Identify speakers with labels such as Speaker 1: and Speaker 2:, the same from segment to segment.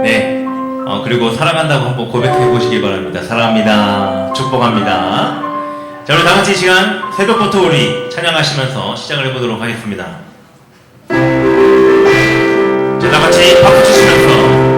Speaker 1: 네. 그리고 사랑한다고 한번 고백해 보시기 바랍니다. 사랑합니다. 축복합니다. 자, 우리 다 같이 이 시간 새벽부터 우리 찬양하시면서 시작을 해보도록 하겠습니다. 자, 다 같이 박수 치시면서.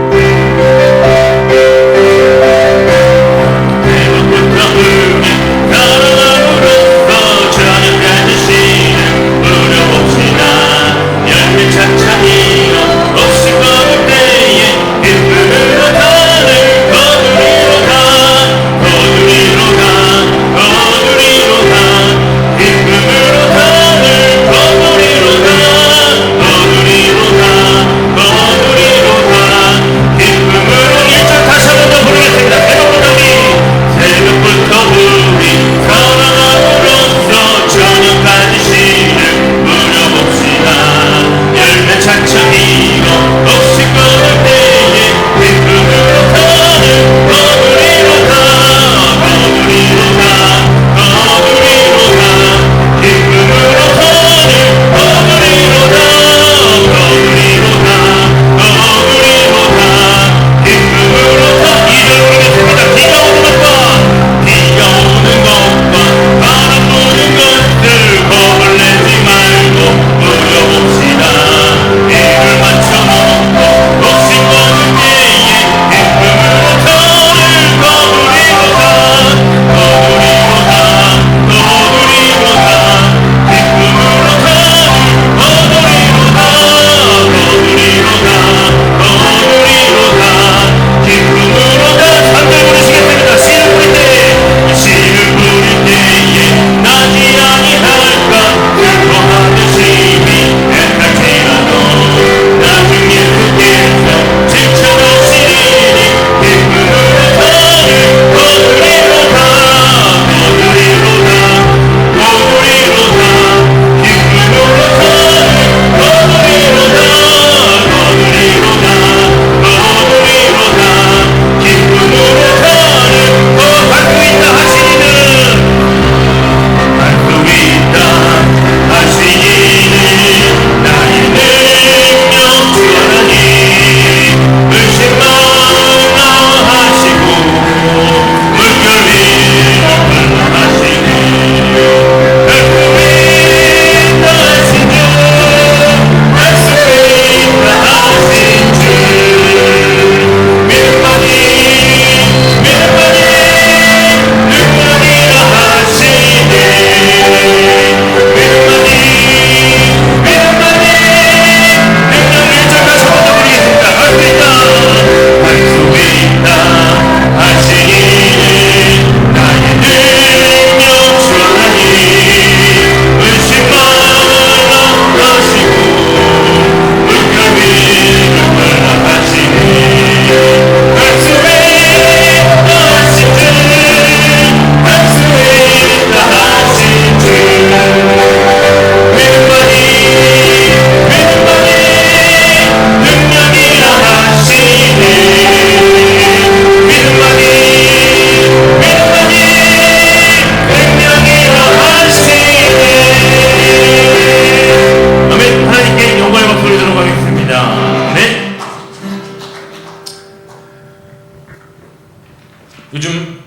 Speaker 1: 요즘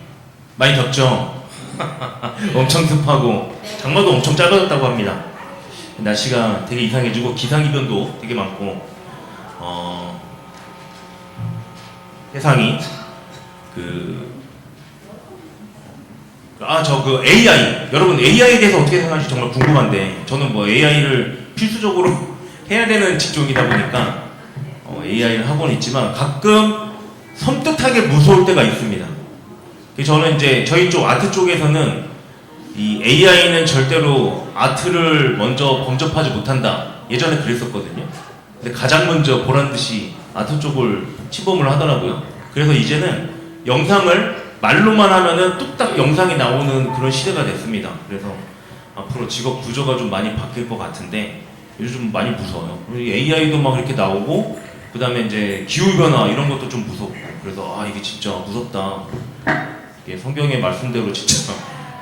Speaker 1: 많이 덥죠? 엄청 습하고 장마도 엄청 짧아졌다고 합니다. 날씨가 되게 이상해지고 기상이변도 되게 많고 세상이 AI 여러분 AI에 대해서 어떻게 생각하실지 정말 궁금한데 저는 뭐 AI를 필수적으로 해야 되는 직종이다 보니까 AI를 하고는 있지만 가끔 섬뜩하게 무서울 때가 있습니다. 저는 이제 저희 쪽 아트 쪽에서는 이 AI는 절대로 아트를 먼저 범접하지 못한다. 예전에 그랬었거든요. 근데 가장 먼저 보란 듯이 아트 쪽을 침범을 하더라고요. 그래서 이제는 영상을 말로만 하면은 뚝딱 영상이 나오는 그런 시대가 됐습니다. 그래서 앞으로 직업 구조가 좀 많이 바뀔 것 같은데 요즘 많이 무서워요. AI도 막 이렇게 나오고 그 다음에 이제 기후변화 이런 것도 좀 무섭고 그래서 이게 진짜 무섭다. 이게 성경의 말씀대로 진짜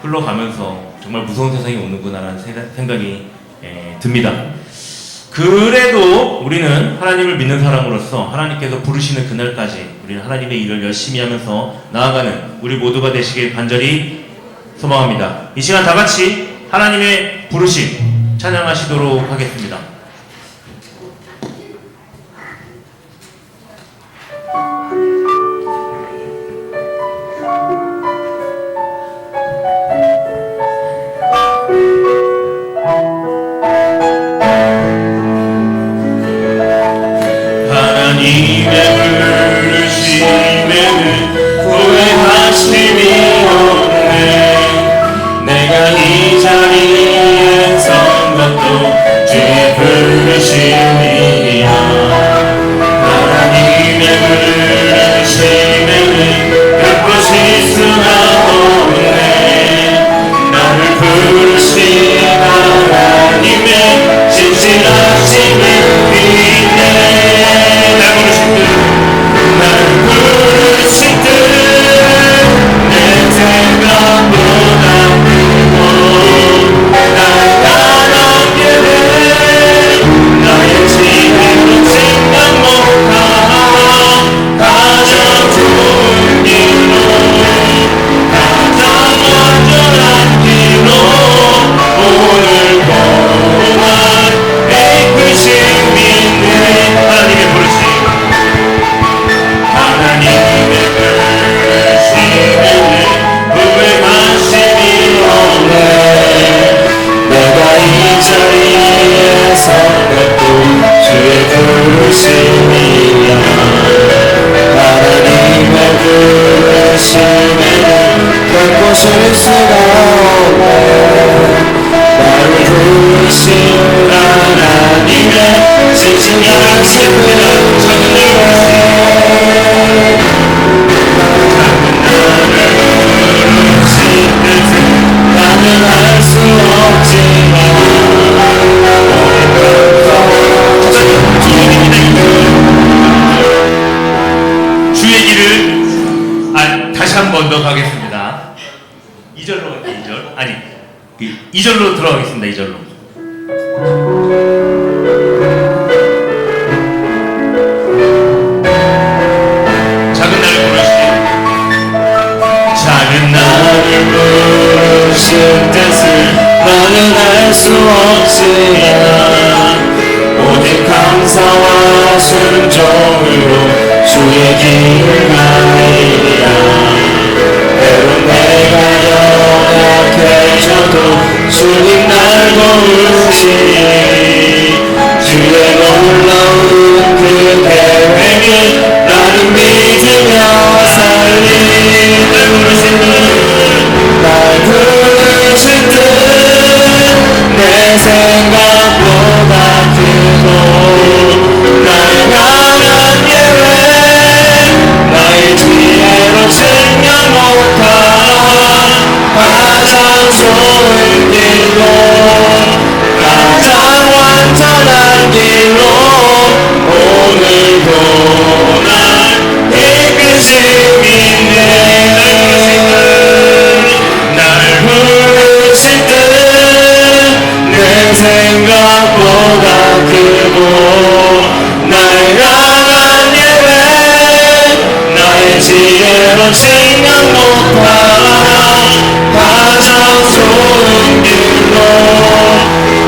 Speaker 1: 흘러가면서 정말 무서운 세상이 오는구나라는 생각이 듭니다. 그래도 우리는 하나님을 믿는 사람으로서 하나님께서 부르시는 그날까지 우리는 하나님의 일을 열심히 하면서 나아가는 우리 모두가 되시길 간절히 소망합니다. 이 시간 다 같이 하나님의 부르심 찬양하시도록 하겠습니다. 다시 한 번 더 가겠습니다. 2절로 2절 아니 2절로 들어가겠습니다. 2절로 작은 나를 부르시니 작은 나를 부르신 뜻을 나는 알 수 없지만 오직 감사와 순종으로 주의 길을 가리라. 때론 내가 연약해져도 주님 날 도우시니 주의 놀라운 그 계획을 나는 믿으며 살리. 날 부르신 뜻내 생각보다 크고 나의 강한 계획 나의 지혜로 증명 못한 가장 좋은 길로 가장 완전한 길로 오늘도 날 이끄심 있네. 날 부르신 뜻내 생각보다 크고 나의 강한 계획 나의 지혜로 증명 못한 가장 좋은 길로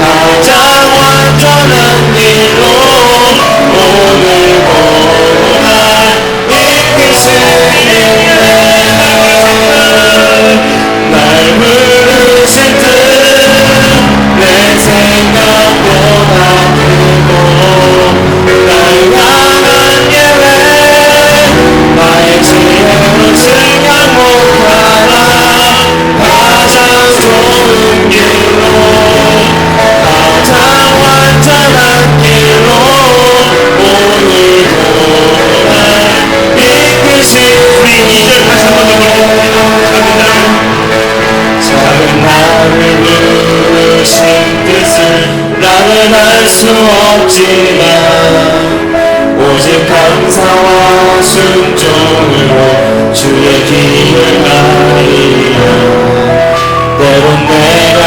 Speaker 1: 가장 완전한 길로 오늘도 날 이끄시네. 날 부르신 뜻내 생각보다 크고 나의 강한 계획 나의 지혜로 증명 못하나 가장 좋은 길로 가장 완전한 길로 오늘도 날 이끄시니. 우리 2절 다시 한번 더 작은 나를 부르신 뜻을 나는 알 수 없지만 오직 감사와 순종으로 주의 길을 가리라. 때론 내가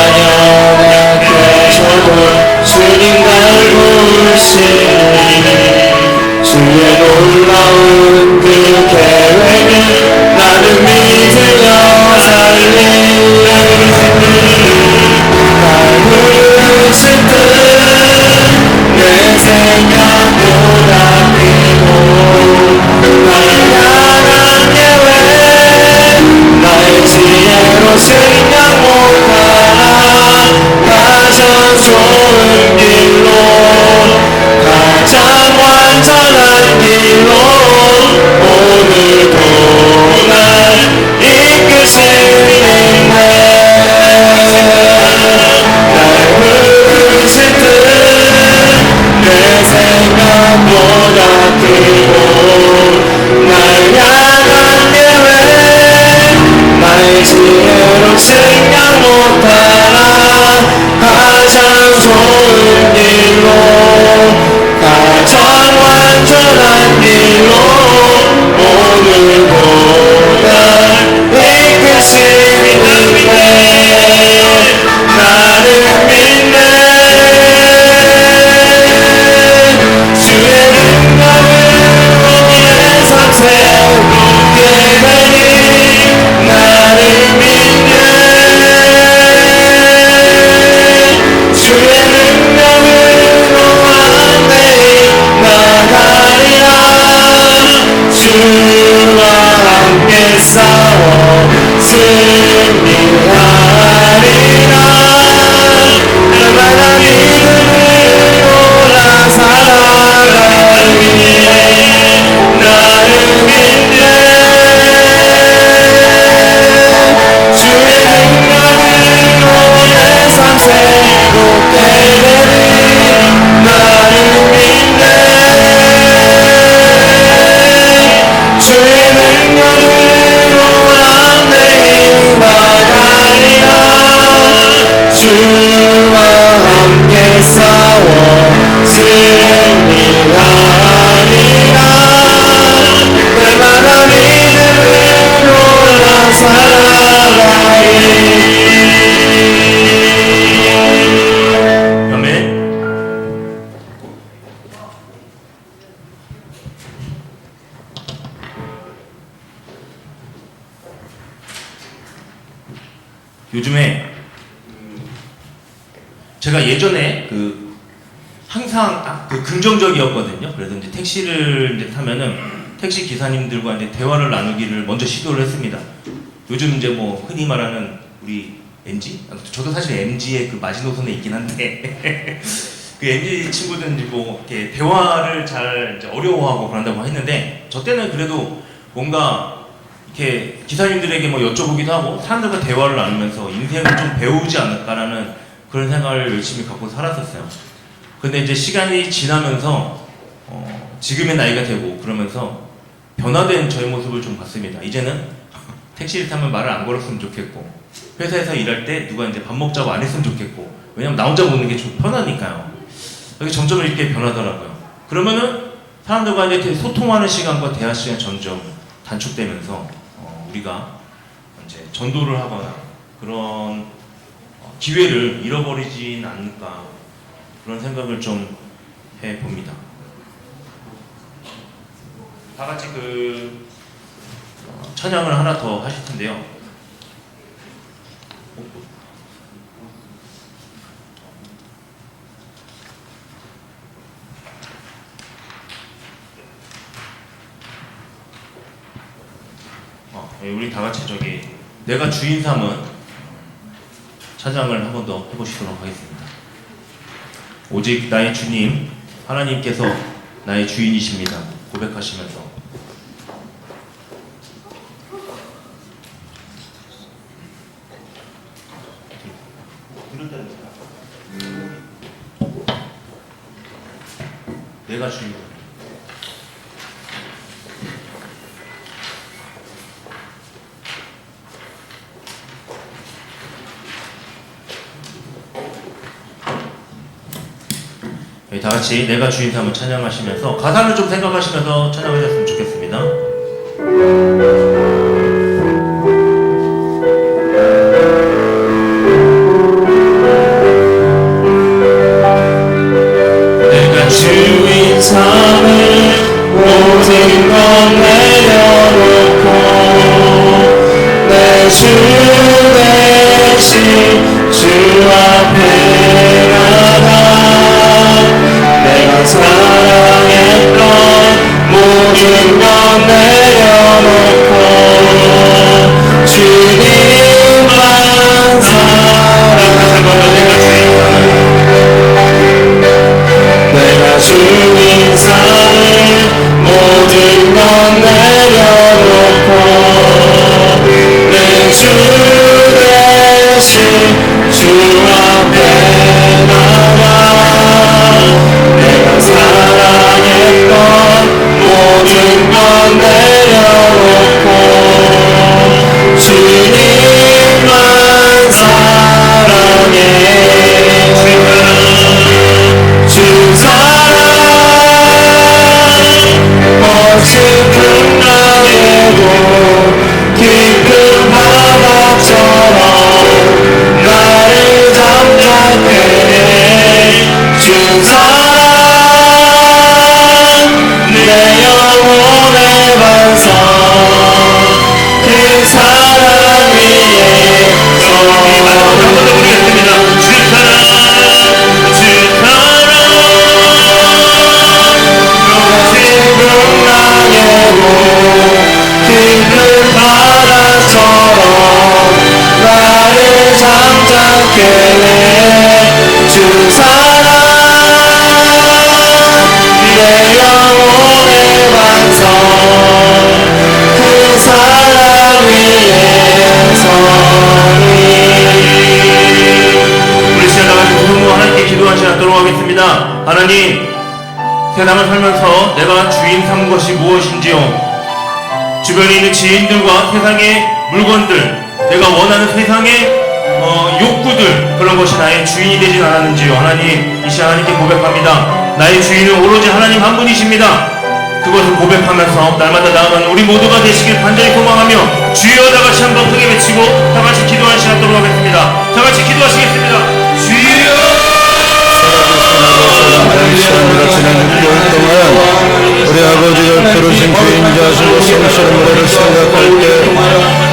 Speaker 1: 연약해져도
Speaker 2: 주님 날 부르시니 주의 놀라운 그 계획을 나는 믿으며 살리니 날 부르실 듯내 생각보다 크고 날 향한 계획 나의 지혜로 생각 못하나 가장 좋은 길로 가장 완전한 길로 오늘도 날 이끄시네 날 부르실 듯내 생각보다 크고 날 향한 계획 나의 지혜로 생각 못하나 가장 좋은 길로 가장 완전한 길로 오늘도 날 이끄시네 나를 믿네 주의 능력으로 내 삶 새롭게 되니 나를 믿네 주의 능력으로 안내히 나가리라 주와 함께 싸워 승리하리라 날마다 믿음으로 나 살아가니 나를 믿네 주의 능력으로 내 삶 새롭게 되니 나를 믿네 주의 능력으로 안내히 나가리라 주와 함께 싸워 승리하리라 날마다 믿음으로 나 살아가리
Speaker 1: 아멘. 요즘에 제가 예전에 항상 긍정적이었거든요. 그래서 이제 택시를 이제 타면은 택시 기사님들과 이제 대화를 나누기를 먼저 시도를 했습니다. 요즘 이제 뭐 흔히 말하는 우리 MG? 저도 사실 MG의 그 마지노선에 있긴 한데 그 MG 친구들 이제 뭐 이렇게 대화를 잘 이제 어려워하고 그런다고 했는데 저 때는 그래도 뭔가 이렇게 기사님들에게 뭐 여쭤보기도 하고 사람들과 대화를 나누면서 인생을 좀 배우지 않을까라는 그런 생각을 열심히 갖고 살았었어요. 근데 이제 시간이 지나면서 지금의 나이가 되고 그러면서 변화된 저의 모습을 좀 봤습니다. 이제는 택시를 타면 말을 안 걸었으면 좋겠고 회사에서 일할 때 누가 이제 밥 먹자고 안 했으면 좋겠고 왜냐면 나 혼자 먹는 게 좀 편하니까요. 여기 점점 이렇게 변하더라고요. 그러면은 사람들과 이제 소통하는 시간과 대화 시간이 점점 단축되면서 우리가 이제 전도를 하거나 그런 기회를 잃어버리진 않을까 그런 생각을 좀 해봅니다. 다 같이 찬양을 하나 더 하실 텐데요. 우리 다 같이 내가 주인 삼은 찬양을 한 번 더 해보시도록 하겠습니다. 오직 나의 주님 하나님께서 나의 주인이십니다. 고백하시면서 내가 주인. 다 같이 내가 주인 삼을 찬양하시면서 가사를 좀 생각하시면서 찬양하셨으면 좋겠습니다.
Speaker 2: 모든 것 내려놓고 주님만 내가 주님 사랑 모든 것 내려놓고 내 주 대신 주 앞에 나와 내가 사랑했던 모든 것 내려놓고 주님만 사랑해 주 사랑 거친 풍랑에도 깊은 바다처럼 나를 잠잠케 주 사랑 내 영혼의 반석 그 사랑 위에서 깊은 바다처럼 나를 잠잠케 주 사랑 내 영혼의 반석 그 사랑 위에서니
Speaker 1: 우리 시간 나가서 성부 하나님께 기도한 시간 하도록 하겠습니다. 하나님, 세상을 살면서 내가 주인 삼은 것이 무엇인지요? 주변에 있는 지인들과 세상의 물건들, 내가 원하는 세상의 욕구들, 그런 것이 나의 주인이 되진 않았는지요? 하나님, 이 시간 하나님께 고백합니다. 나의 주인은 오로지 하나님 한 분이십니다. 그것을 고백하면서 날마다 나아가는 우리 모두가 되시길 간절히 소망하며 주여 다 같이 한번 크게 외치고 다 같이 기도하는 시간 하도록 하겠습니다. 다 같이 기도하시겠습니다. 주여!
Speaker 3: 지난 6개월 동안 우리 아버지가 부르신 주인자시고 성실한 노래를 생각할 때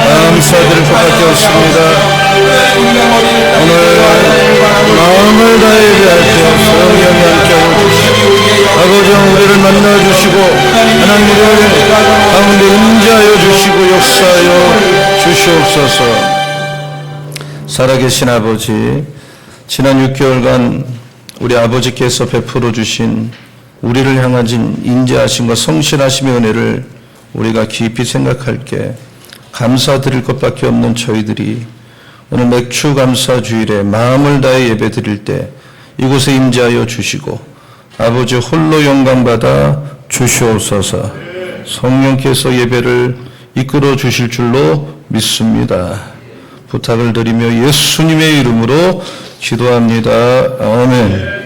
Speaker 3: 감사드릴 것밖에 없습니다. 오늘 마음을 다해 예배할 때 성령이 함께 오시고 아버지 우리를 만나주시고 하나님을 가운데 임재하여 주시고 역사하여 주시옵소서. 살아계신 아버지, 지난 6개월간 우리 아버지께서 베풀어 주신 우리를 향하신 인자하심과 성실하심의 은혜를 우리가 깊이 생각할 때 감사드릴 것밖에 없는 저희들이 오늘 맥주 감사 주일에 마음을 다해 예배 드릴 때 이곳에 임재하여 주시고 아버지 홀로 영광받아 주시옵소서. 성령께서 예배를 이끌어 주실 줄로 믿습니다. 부탁을 드리며 예수님의 이름으로 기도합니다. 아멘.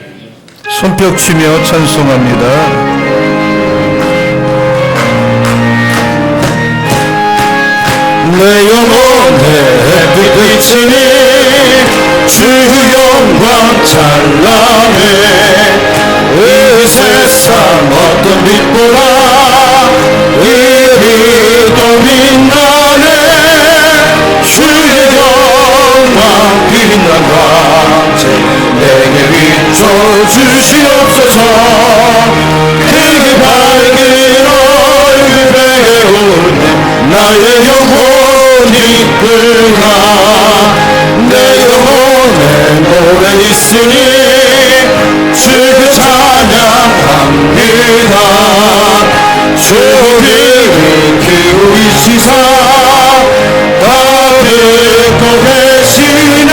Speaker 3: 손뼉 치며 찬송합니다.
Speaker 2: 내 영혼의 빛이니 주 영광 찬란해 이 세상 어떤 빛보다 이 빛도 빛나네 주의 영광 빛난 광채 내게 비춰주시옵소서 크게 밝은 얼굴 배울 때 나의 영혼이 끌나 내 영혼에 노래 있으니 주를 찬양합니다 주님이 기우이시사 다 듣고 계시네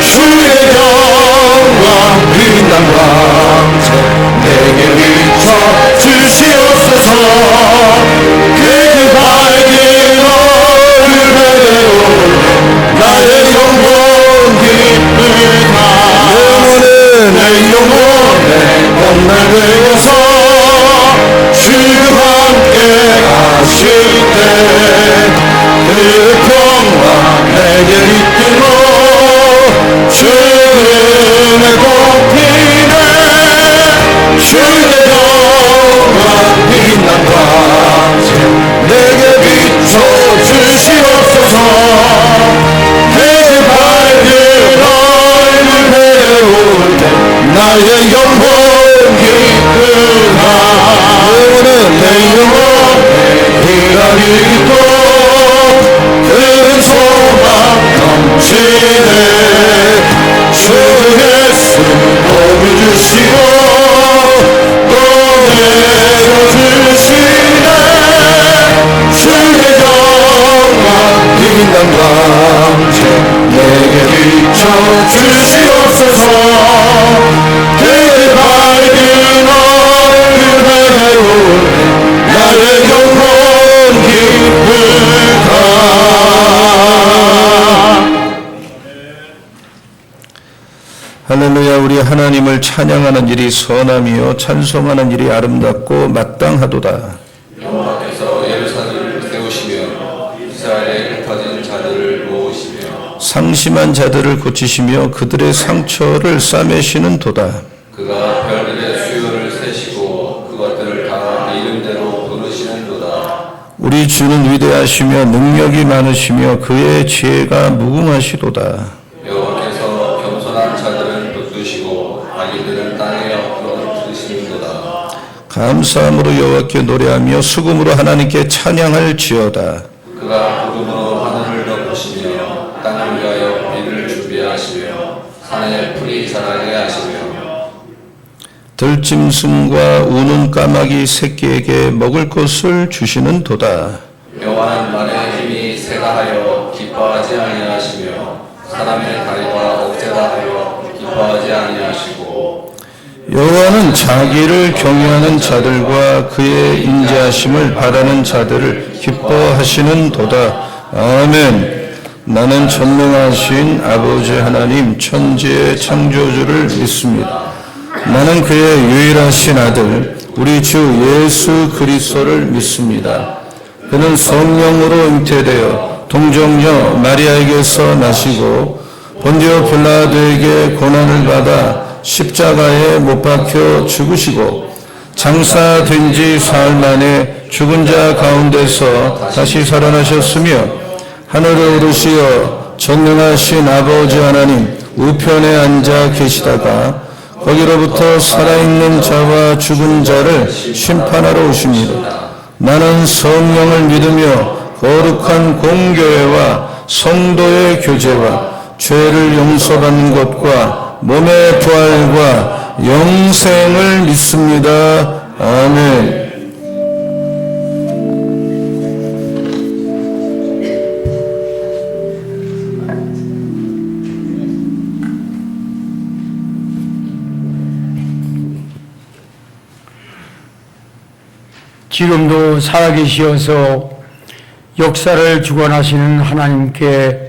Speaker 2: 주의 영광 빛난 광채 내게 비춰주시옵소서 그 밝은 얼굴 나의 영혼 기쁘다 내 영혼에 봄날 되어서 주가 함께 하실 때 그 평화 내게 이끌어 주의 꽃피네 주의 영광 빛난 광채 내게 비춰주시옵소서 그 밝은 얼굴 배울 때 나의 영혼 기쁘다 영혼은 내
Speaker 3: 찬양하는 일이 선함이요 찬송하는 일이 아름답고 마땅하도다.
Speaker 2: 여호와께서 예루살렘을 세우시며 이스라엘에 흩어진 자들을 모으시며
Speaker 3: 상심한 자들을 고치시며 그들의 상처를 싸매시는 도다.
Speaker 2: 그가 별들의 수요를 세시고 그것들을 다 이름대로 부르시는 도다.
Speaker 3: 우리 주는 위대하시며 능력이 많으시며 그의 지혜가 무궁하시도다.
Speaker 2: 여호와께서 겸손한 자들을 붙드시고 악인들은 땅에 엎드려 드시는도다.
Speaker 3: 감사함으로 여호와께 노래하며 수금으로 하나님께 찬양할지어다.
Speaker 2: 그가 구름으로 하늘을 덮으시며 땅을 위하여 비를 준비하시며 산에 풀이 자라게 하시며
Speaker 3: 들짐승과 우는 까마귀 새끼에게 먹을 것을 주시는 도다.
Speaker 2: 여호와는 말의 힘이 새가 하여 기뻐하지 아니하시며 사람의 다리가 억제다 하여 기뻐하지 아니하시고
Speaker 3: 여호와는 자기를 경외하는 자들과 그의 인자하심을 바라는 자들을 기뻐하시는 도다. 아멘. 나는 전능하신 아버지 하나님 천지의 창조주를 믿습니다. 나는 그의 유일하신 아들 우리 주 예수 그리스도를 믿습니다. 그는 성령으로 잉태되어 동정녀 마리아에게서 나시고 본디오 빌라도에게 고난을 받아 십자가에 못 박혀 죽으시고 장사된 지 사흘 만에 죽은 자 가운데서 다시 살아나셨으며 하늘에 오르시어 전능하신 아버지 하나님 우편에 앉아 계시다가 거기로부터 살아있는 자와 죽은 자를 심판하러 오십니다. 나는 성령을 믿으며 거룩한 공교회와 성도의 교제와 죄를 용서받는 것과 몸의 부활과 영생을 믿습니다. 아멘.
Speaker 4: 지금도 살아계시어서 역사를 주관하시는 하나님께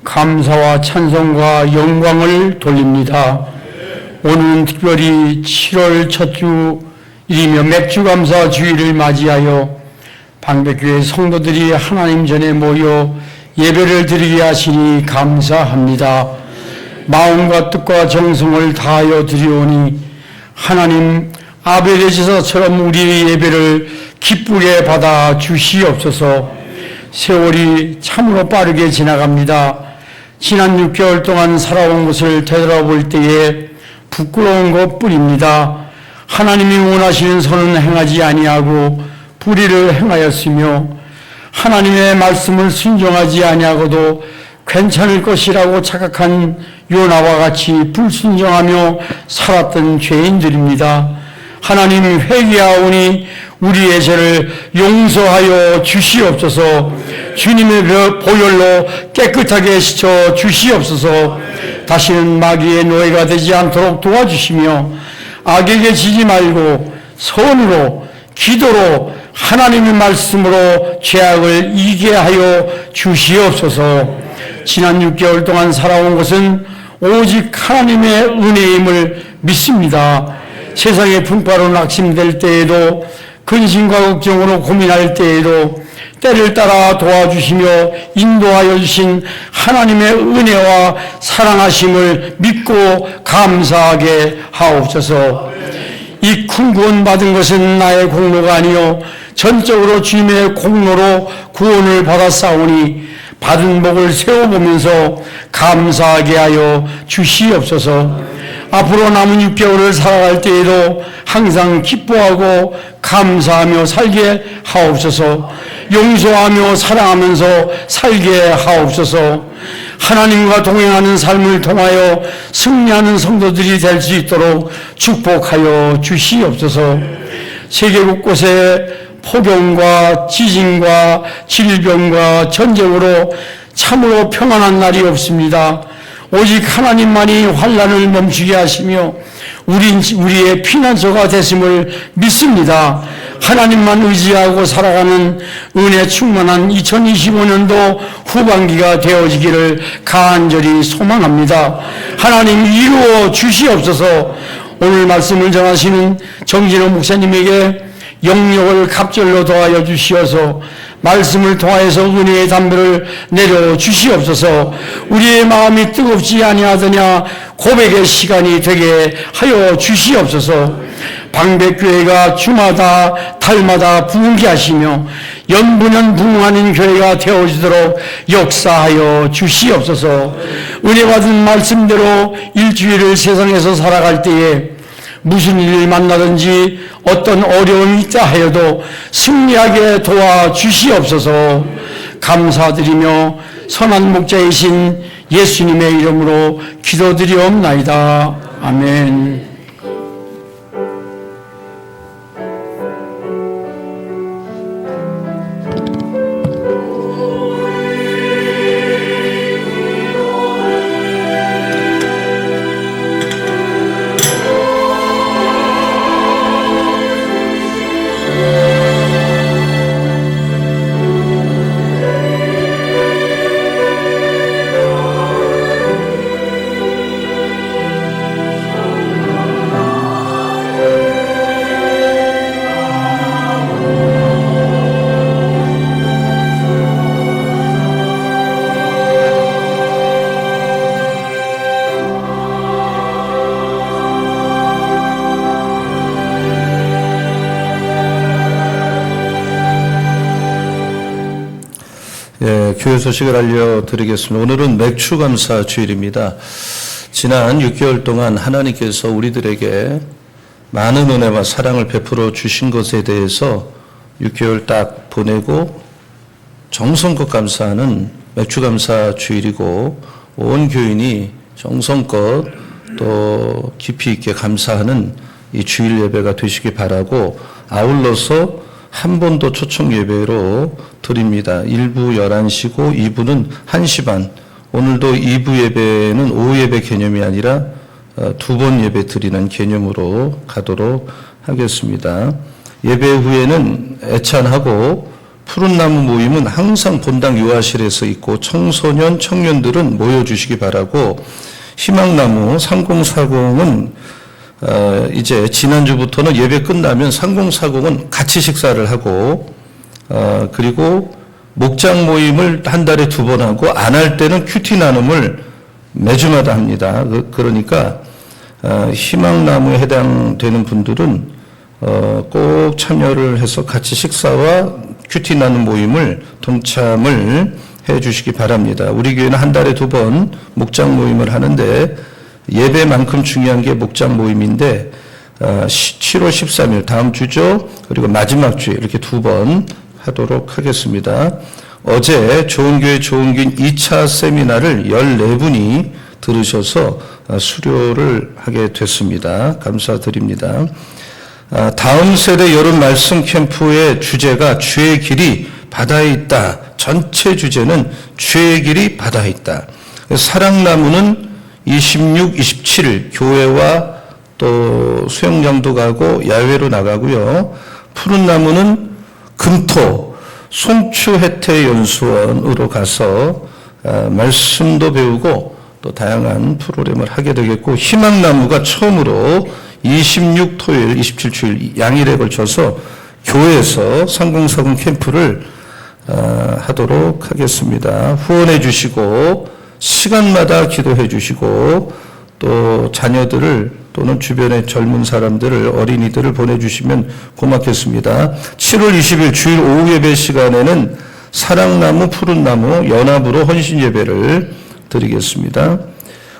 Speaker 4: 감사와 찬송과 영광을 돌립니다. 오늘은 특별히 7월 첫 주일이며 맥주감사 주일을 맞이하여 방백교회 성도들이 하나님 전에 모여 예배를 드리게 하시니 감사합니다. 마음과 뜻과 정성을 다하여 드리오니 하나님 아벨의 제사처럼 우리의 예배를 기쁘게 받아 주시옵소서. 세월이 참으로 빠르게 지나갑니다. 지난 6개월 동안 살아온 것을 되돌아볼 때에 부끄러운 것뿐입니다. 하나님이 원하시는 선은 행하지 아니하고 불의를 행하였으며 하나님의 말씀을 순종하지 아니하고도 괜찮을 것이라고 착각한 요나와 같이 불순종하며 살았던 죄인들입니다. 하나님 회개하오니 우리의 죄를 용서하여 주시옵소서. 주님의 보혈로 깨끗하게 씻어 주시옵소서. 다시는 마귀의 노예가 되지 않도록 도와주시며 악에게 지지 말고 선으로 기도로 하나님의 말씀으로 죄악을 이기게 하여 주시옵소서. 지난 6개월 동안 살아온 것은 오직 하나님의 은혜임을 믿습니다. 세상의 풍파로 낙심될 때에도 근심과 걱정으로 고민할 때에도 때를 따라 도와주시며 인도하여 주신 하나님의 은혜와 사랑하심을 믿고 감사하게 하옵소서. 이 큰 구원 받은 것은 나의 공로가 아니요 전적으로 주님의 공로로 구원을 받았사오니 받은 복을 세워보면서 감사하게 하여 주시옵소서. 앞으로 남은 6개월을 살아갈 때에도 항상 기뻐하고 감사하며 살게 하옵소서. 용서하며 사랑하면서 살게 하옵소서. 하나님과 동행하는 삶을 통하여 승리하는 성도들이 될 수 있도록 축복하여 주시옵소서. 세계 곳곳에 폭염과 지진과 질병과 전쟁으로 참으로 평안한 날이 없습니다. 오직 하나님만이 환난을 멈추게 하시며 우리의 피난처가 되심을 믿습니다. 하나님만 의지하고 살아가는 은혜 충만한 2025년도 후반기가 되어지기를 간절히 소망합니다. 하나님 이루어 주시옵소서. 오늘 말씀을 전하시는 정진호 목사님에게 영역을 갑절로 도와여 주시어서 말씀을 통하여서 은혜의 담배를 내려 주시옵소서. 우리의 마음이 뜨겁지 아니하더냐 고백의 시간이 되게 하여 주시옵소서. 방백교회가 주마다 달마다 부흥케 하시며 연분연 부흥하는 교회가 되어지도록 역사하여 주시옵소서. 은혜 받은 말씀대로 일주일을 세상에서 살아갈 때에 무슨 일을 만나든지 어떤 어려움이 있다 하여도 승리하게 도와주시옵소서. 감사드리며 선한 목자이신 예수님의 이름으로 기도드리옵나이다. 아멘.
Speaker 3: 교회 소식을 알려드리겠습니다. 오늘은 맥추감사 주일입니다. 지난 6개월 동안 하나님께서 우리들에게 많은 은혜와 사랑을 베풀어 주신 것에 대해서 6개월 딱 보내고 정성껏 감사하는 맥추감사 주일이고 온 교인이 정성껏 또 깊이 있게 감사하는 이 주일 예배가 되시기 바라고 아울러서 한 번 더 초청 예배로 드립니다. 1부 11시고 2부는 1시 반. 오늘도 2부 예배는 오후 예배 개념이 아니라 두 번 예배 드리는 개념으로 가도록 하겠습니다. 예배 후에는 애찬하고 푸른 나무 모임은 항상 본당 유아실에서 있고 청소년, 청년들은 모여주시기 바라고 희망나무 3040은 이제 지난주부터는 예배 끝나면 3040은 같이 식사를 하고 그리고 목장 모임을 한 달에 2번 하고 안 할 때는 큐티 나눔을 매주마다 합니다. 그러니까 희망나무에 해당되는 분들은 꼭 참여를 해서 같이 식사와 큐티 나눔 모임을 동참을 해 주시기 바랍니다. 우리 교회는 한 달에 2번 목장 모임을 하는데 예배만큼 중요한 게 목장 모임인데 7월 13일 다음 주죠. 그리고 마지막 주에 이렇게 2번 하도록 하겠습니다. 어제 좋은교회 좋은교인 2차 세미나를 14분이 들으셔서 수료를 하게 됐습니다. 감사드립니다. 다음 세대 여름 말씀 캠프의 주제가 주의 길이 바다에 있다. 전체 주제는 주의 길이 바다에 있다. 사랑나무는 26, 27일 교회와 또 수영장도 가고 야외로 나가고요. 푸른 나무는 금토 송추혜태연수원으로 가서 말씀도 배우고 또 다양한 프로그램을 하게 되겠고, 희망나무가 처음으로 26 토요일, 27 주일 양일에 걸쳐서 교회에서 3040 캠프를 하도록 하겠습니다. 후원해 주시고 시간마다 기도해 주시고 또 자녀들을 또는 주변의 젊은 사람들을 어린이들을 보내주시면 고맙겠습니다. 7월 20일 주일 오후 예배 시간에는 사랑나무 푸른나무 연합으로 헌신 예배를 드리겠습니다.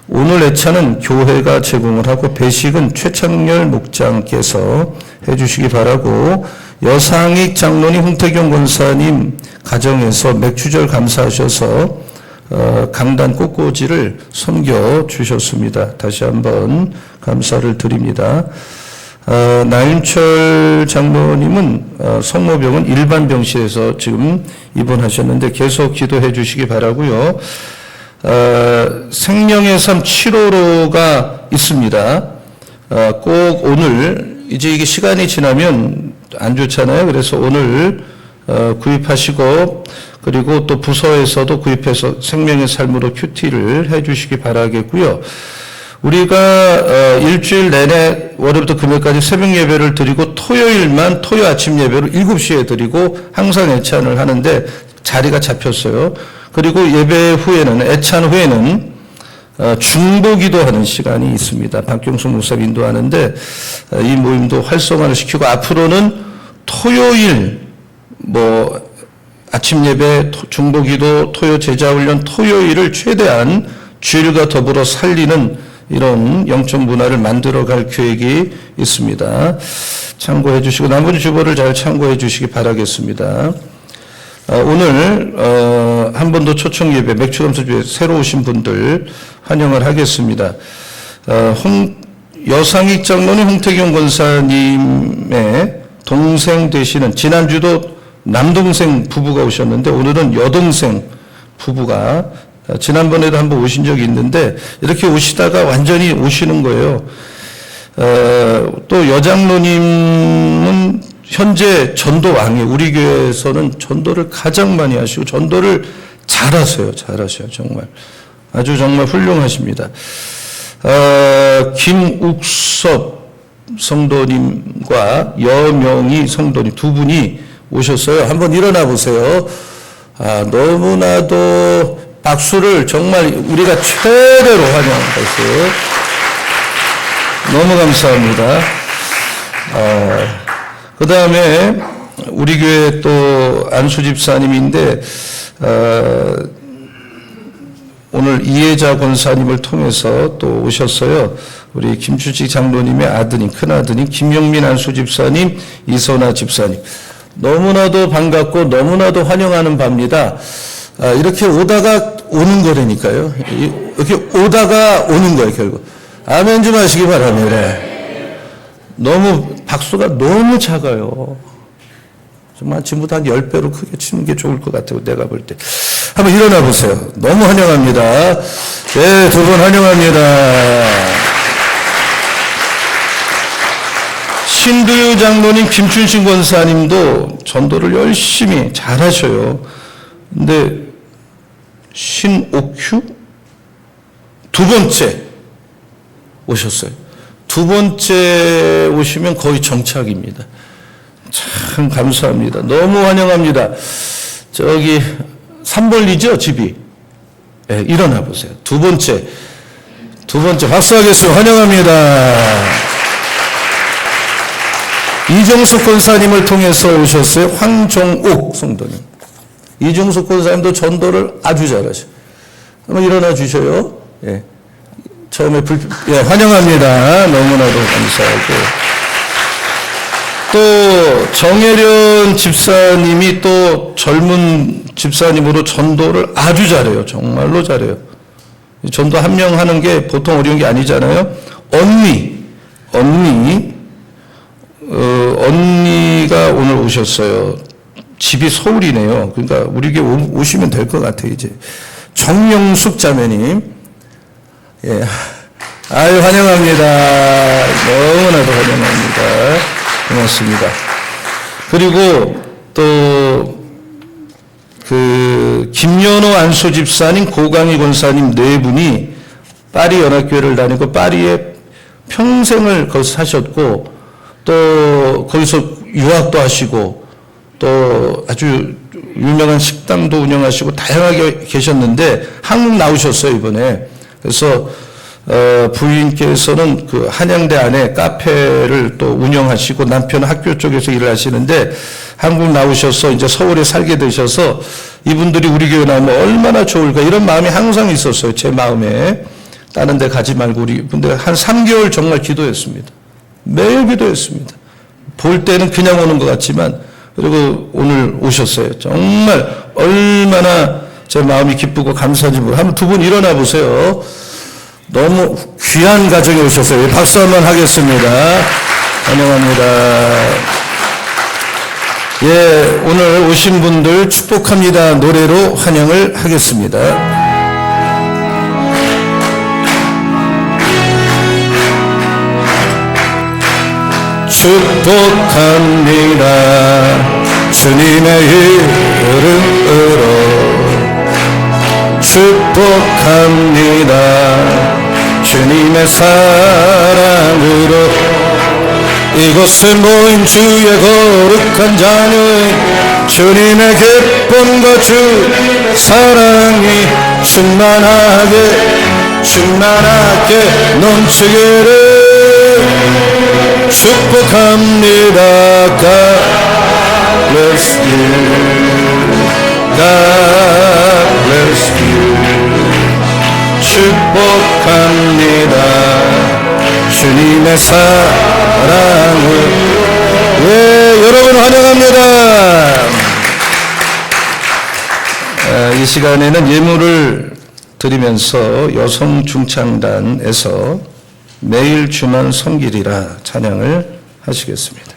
Speaker 3: 오늘 애차는 교회가 제공을 하고 배식은 최창렬 목장께서 해주시기 바라고, 여상익 장로님, 홍태경 권사님 가정에서 맥주절 감사하셔서 강단 꽃꽂이를 섬겨 주셨습니다. 다시 한번 감사를 드립니다. 나윤철 장로님은 성모병원 일반 병실에서 지금 입원하셨는데 계속 기도해 주시기 바라고요. 생명의 삶 7호로가 있습니다. 꼭 오늘 이제 이게 시간이 지나면 안 좋잖아요. 그래서 오늘 구입하시고 그리고 또 부서에서도 구입해서 생명의 삶으로 큐티를 해 주시기 바라겠고요. 우리가 일주일 내내 월요일부터 금요일까지 새벽 예배를 드리고 토요일만 토요 아침 예배를 7시에 드리고 항상 애찬을 하는데 자리가 잡혔어요. 그리고 예배 후에는 애찬 후에는 중보기도 하는 시간이 있습니다. 박경수 목사님 인도하는데 이 모임도 활성화를 시키고 앞으로는 토요일 아침 예배, 중보기도, 토요 제자훈련 토요일을 최대한 주일과 더불어 살리는 이런 영적 문화를 만들어갈 계획이 있습니다. 참고해 주시고 나머지 주보를 잘 참고해 주시기 바라겠습니다. 오늘 한 번 더 초청 예배, 맥주감사주에 새로 오신 분들 환영을 하겠습니다. 여상익 장로님, 홍태경 권사님의 동생 되시는, 지난주도 남동생 부부가 오셨는데 오늘은 여동생 부부가, 지난번에도 한번 오신 적이 있는데 이렇게 오시다가 완전히 오시는 거예요. 또 여장로님은 현재 전도 왕이에요. 우리 교회에서는 전도를 가장 많이 하시고 전도를 잘하세요. 정말. 아주 정말 훌륭하십니다. 김욱섭 성도님과 여명희 성도님 두 분이 오셨어요. 한번 일어나 보세요. 너무나도 박수를 정말 우리가 최대로 환영했어요. 너무 감사합니다. 그 다음에 우리 교회 또 안수 집사님인데 오늘 이혜자 권사님을 통해서 또 오셨어요. 우리 김추직 장로님의 아드님, 큰아드님, 김영민 안수 집사님, 이선아 집사님. 너무나도 반갑고 너무나도 환영하는 바입니다. 이렇게 오다가 오는 거라니까요. 이렇게 오다가 오는 거예요, 결국. 아멘 좀 하시기 바랍니다. 너무, 박수가 너무 작아요. 정말 지금부터 한 10배로 크게 치는 게 좋을 것 같아요, 내가 볼 때. 한번 일어나 보세요. 너무 환영합니다. 네, 두 분 환영합니다. 신두유 장로님, 김춘신 권사님도 전도를 열심히 잘하셔요. 근데 신옥휴 두 번째 오셨어요. 두 번째 오시면 거의 정착입니다. 참 감사합니다. 너무 환영합니다. 저기 삼벌리죠, 집이. 네, 일어나 보세요. 두 번째 박수하겠습니다. 환영합니다. 이종숙 권사님을 통해서 오셨어요. 황종옥 성도님. 이종숙 권사님도 전도를 아주 잘하셔요. 한번 일어나 주셔요. 예. 처음에 환영합니다. 너무나도 감사하고. 또 정혜련 집사님이 또 젊은 집사님으로 전도를 아주 잘해요. 정말로 잘해요. 전도 한 명 하는 게 보통 어려운 게 아니잖아요. 언니가 오늘 오셨어요. 집이 서울이네요. 그러니까 우리 교회 오시면 될 것 같아요, 이제. 정영숙 자매님. 예. 아유, 환영합니다. 너무나도 환영합니다. 고맙습니다. 그리고 또, 김연호 안수 집사님, 고강희 권사님 네 분이 파리 연합교회를 다니고 파리에 평생을 거기서 사셨고, 또 거기서 유학도 하시고, 또 아주 유명한 식당도 운영하시고 다양하게 계셨는데 한국 나오셨어요, 이번에. 그래서 부인께서는 그 한양대 안에 카페를 또 운영하시고 남편은 학교 쪽에서 일을 하시는데 한국 나오셔서 이제 서울에 살게 되셔서 이분들이 우리 교회 나오면 얼마나 좋을까 이런 마음이 항상 있었어요, 제 마음에. 다른 데 가지 말고 우리 분들 한 3개월 정말 기도했습니다. 매일 기도했습니다. 볼 때는 그냥 오는 것 같지만, 그리고 오늘 오셨어요. 정말 얼마나 제 마음이 기쁘고 감사한지 모르겠어요. 한번 두 분 일어나 보세요. 너무 귀한 가정에 오셨어요. 박수 한번 하겠습니다. 환영합니다. 예, 오늘 오신 분들 축복합니다. 노래로 환영을 하겠습니다. 축복합니다. 주님의 이름으로 축복합니다. 주님의 사랑으로 이곳에 모인 주의 거룩한 자녀의 주님의 기쁨과 주 사랑이 충만하게 넘치기를 축복합니다. God bless you. God bless you. 축복합니다. 주님의 사랑을 여러분 환영합니다. 이 시간에는 예물을 드리면서 여성 중창단에서 매일 주만 섬기리라 찬양을 하시겠습니다.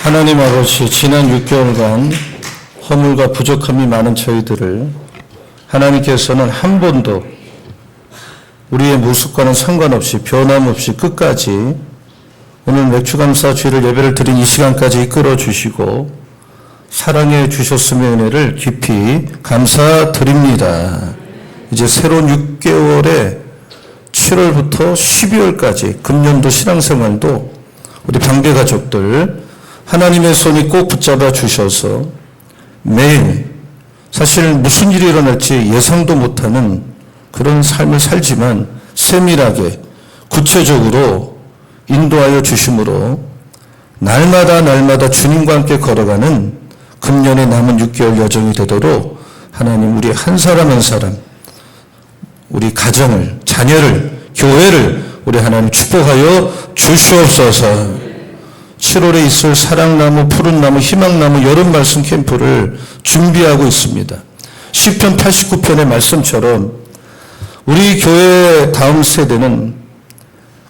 Speaker 3: 하나님 아버지, 지난 6개월간 허물과 부족함이 많은 저희들을 하나님께서는 한 번도 우리의 모습과는 상관없이 변함없이 끝까지 오늘 맥주감사 주일을 예배를 드린 이 시간까지 이끌어 주시고 사랑해 주셨음의 은혜를 깊이 감사드립니다. 이제 새로운 6개월에 7월부터 12월까지 금년도 신앙생활도 우리 방배 가족들 하나님의 손이 꼭 붙잡아 주셔서 매일 사실 무슨 일이 일어날지 예상도 못하는 그런 삶을 살지만 세밀하게 구체적으로 인도하여 주심으로 날마다 주님과 함께 걸어가는 금년의 남은 6개월 여정이 되도록 하나님 우리 한 사람 한 사람 우리 가정을, 자녀를, 교회를 우리 하나님 축복하여 주시옵소서. 7월에 있을 사랑나무, 푸른나무, 희망나무 여름 말씀 캠프를 준비하고 있습니다. 시편 89편의 말씀처럼 우리 교회 다음 세대는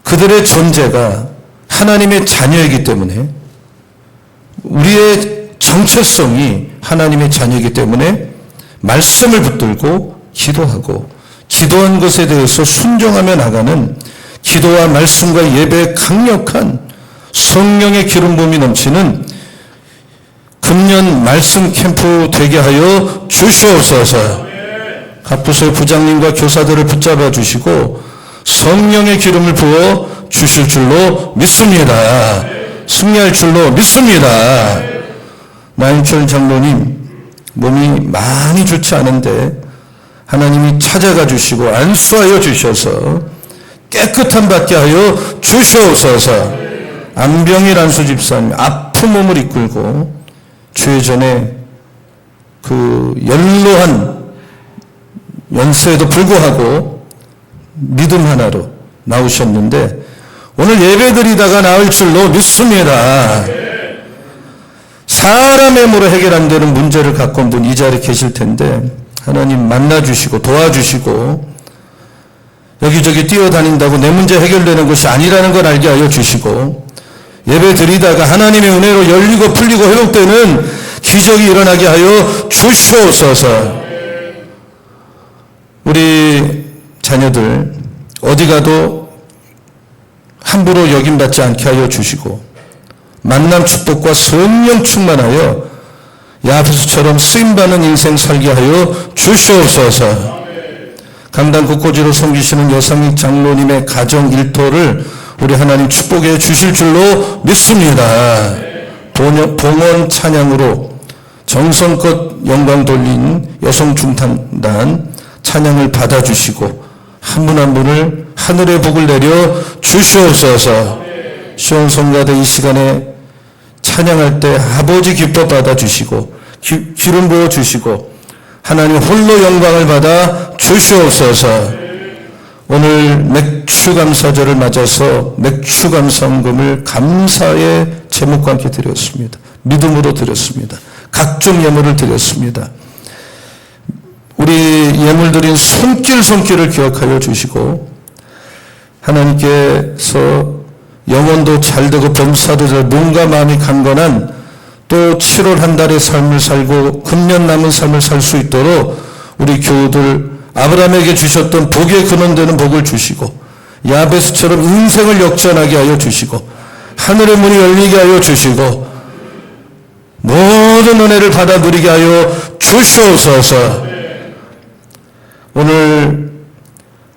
Speaker 3: 그들의 존재가 하나님의 자녀이기 때문에 우리의 정체성이 하나님의 자녀이기 때문에 말씀을 붙들고 기도하고 기도한 것에 대해서 순종하며 나가는 기도와 말씀과 예배의 강력한 성령의 기름 부음이 넘치는 금년 말씀 캠프 되게 하여 주시옵소서. 갑부서의 부장님과 교사들을 붙잡아 주시고 성령의 기름을 부어 주실 줄로 믿습니다. 승리할 줄로 믿습니다. 나인철 장로님 몸이 많이 좋지 않은데 하나님이 찾아가 주시고 안수하여 주셔서 깨끗함 받게 하여 주시옵소서. 안병일 안수 집사님 아픈 몸을 이끌고 주예전에 그 연로한 연세에도 불구하고 믿음 하나로 나오셨는데 오늘 예배드리다가 나을 줄로 믿습니다. 사람의 힘으로 해결 안 되는 문제를 갖고 온 분 이 자리에 계실 텐데 하나님 만나주시고 도와주시고 여기저기 뛰어다닌다고 내 문제 해결되는 것이 아니라는 걸 알게 하여 주시고 예배 드리다가 하나님의 은혜로 열리고 풀리고 회복되는 기적이 일어나게 하여 주시옵소서. 우리 자녀들 어디 가도 함부로 여김받지 않게 하여 주시고 만남 축복과 성령 충만하여 야베스처럼 쓰임받는 인생 살게 하여 주시옵소서. 강단 곳곳으로 섬기시는 여상익 장로님의 가정 일터를 우리 하나님 축복해 주실 줄로 믿습니다. 봉헌 찬양으로 정성껏 영광 돌린 여성 중탄단 찬양을 받아주시고 한 분 한 분을 하늘의 복을 내려 주시옵소서. 시온 성가대 이 시간에 찬양할 때 아버지 기뻐 받아주시고 기름 부어주시고 하나님 홀로 영광을 받아 주시옵소서. 오늘 맥주감사절을 맞아서 맥주감사헌금을 감사의 제목과 함께 드렸습니다. 믿음으로 드렸습니다. 각종 예물을 드렸습니다. 우리 예물 드린 손길을 기억하여 주시고 하나님께서 영혼도 잘되고 범사도 잘 몸과 마음이 강건한 또 7월 한 달의 삶을 살고 금년 남은 삶을 살 수 있도록 우리 교우들 아브라함에게 주셨던 복의 근원되는 복을 주시고 야베스처럼 인생을 역전하게 하여 주시고 하늘의 문이 열리게 하여 주시고 모든 은혜를 받아 누리게 하여 주시옵소서. 오늘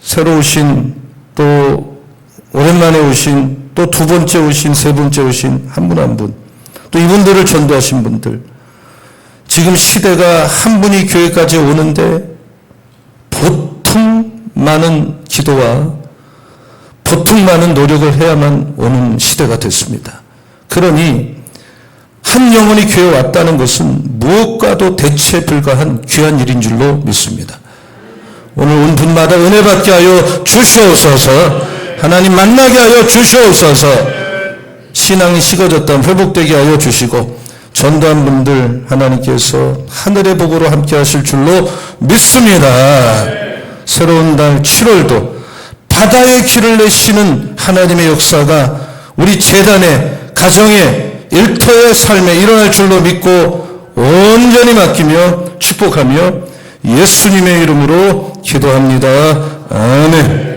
Speaker 3: 새로 오신 또 오랜만에 오신 또 두 번째 오신 세 번째 오신 한 분 한 분 또 이분들을 전도하신 분들 지금 시대가 한 분이 교회까지 오는데 보통 많은 기도와 보통 많은 노력을 해야만 오는 시대가 됐습니다. 그러니 한 영혼이 교회에 왔다는 것은 무엇과도 대체 불가한 귀한 일인 줄로 믿습니다. 오늘 온 분마다 은혜 받게 하여 주시옵소서. 하나님 만나게 하여 주시옵소서. 신앙이 식어졌다면 회복되게 하여 주시고 전도한 분들 하나님께서 하늘의 복으로 함께 하실 줄로 믿습니다. 새로운 달 7월도 바다의 길을 내시는 하나님의 역사가 우리 재단에 가정에 일터의 삶에 일어날 줄로 믿고 온전히 맡기며 축복하며 예수님의 이름으로 기도합니다. 아멘.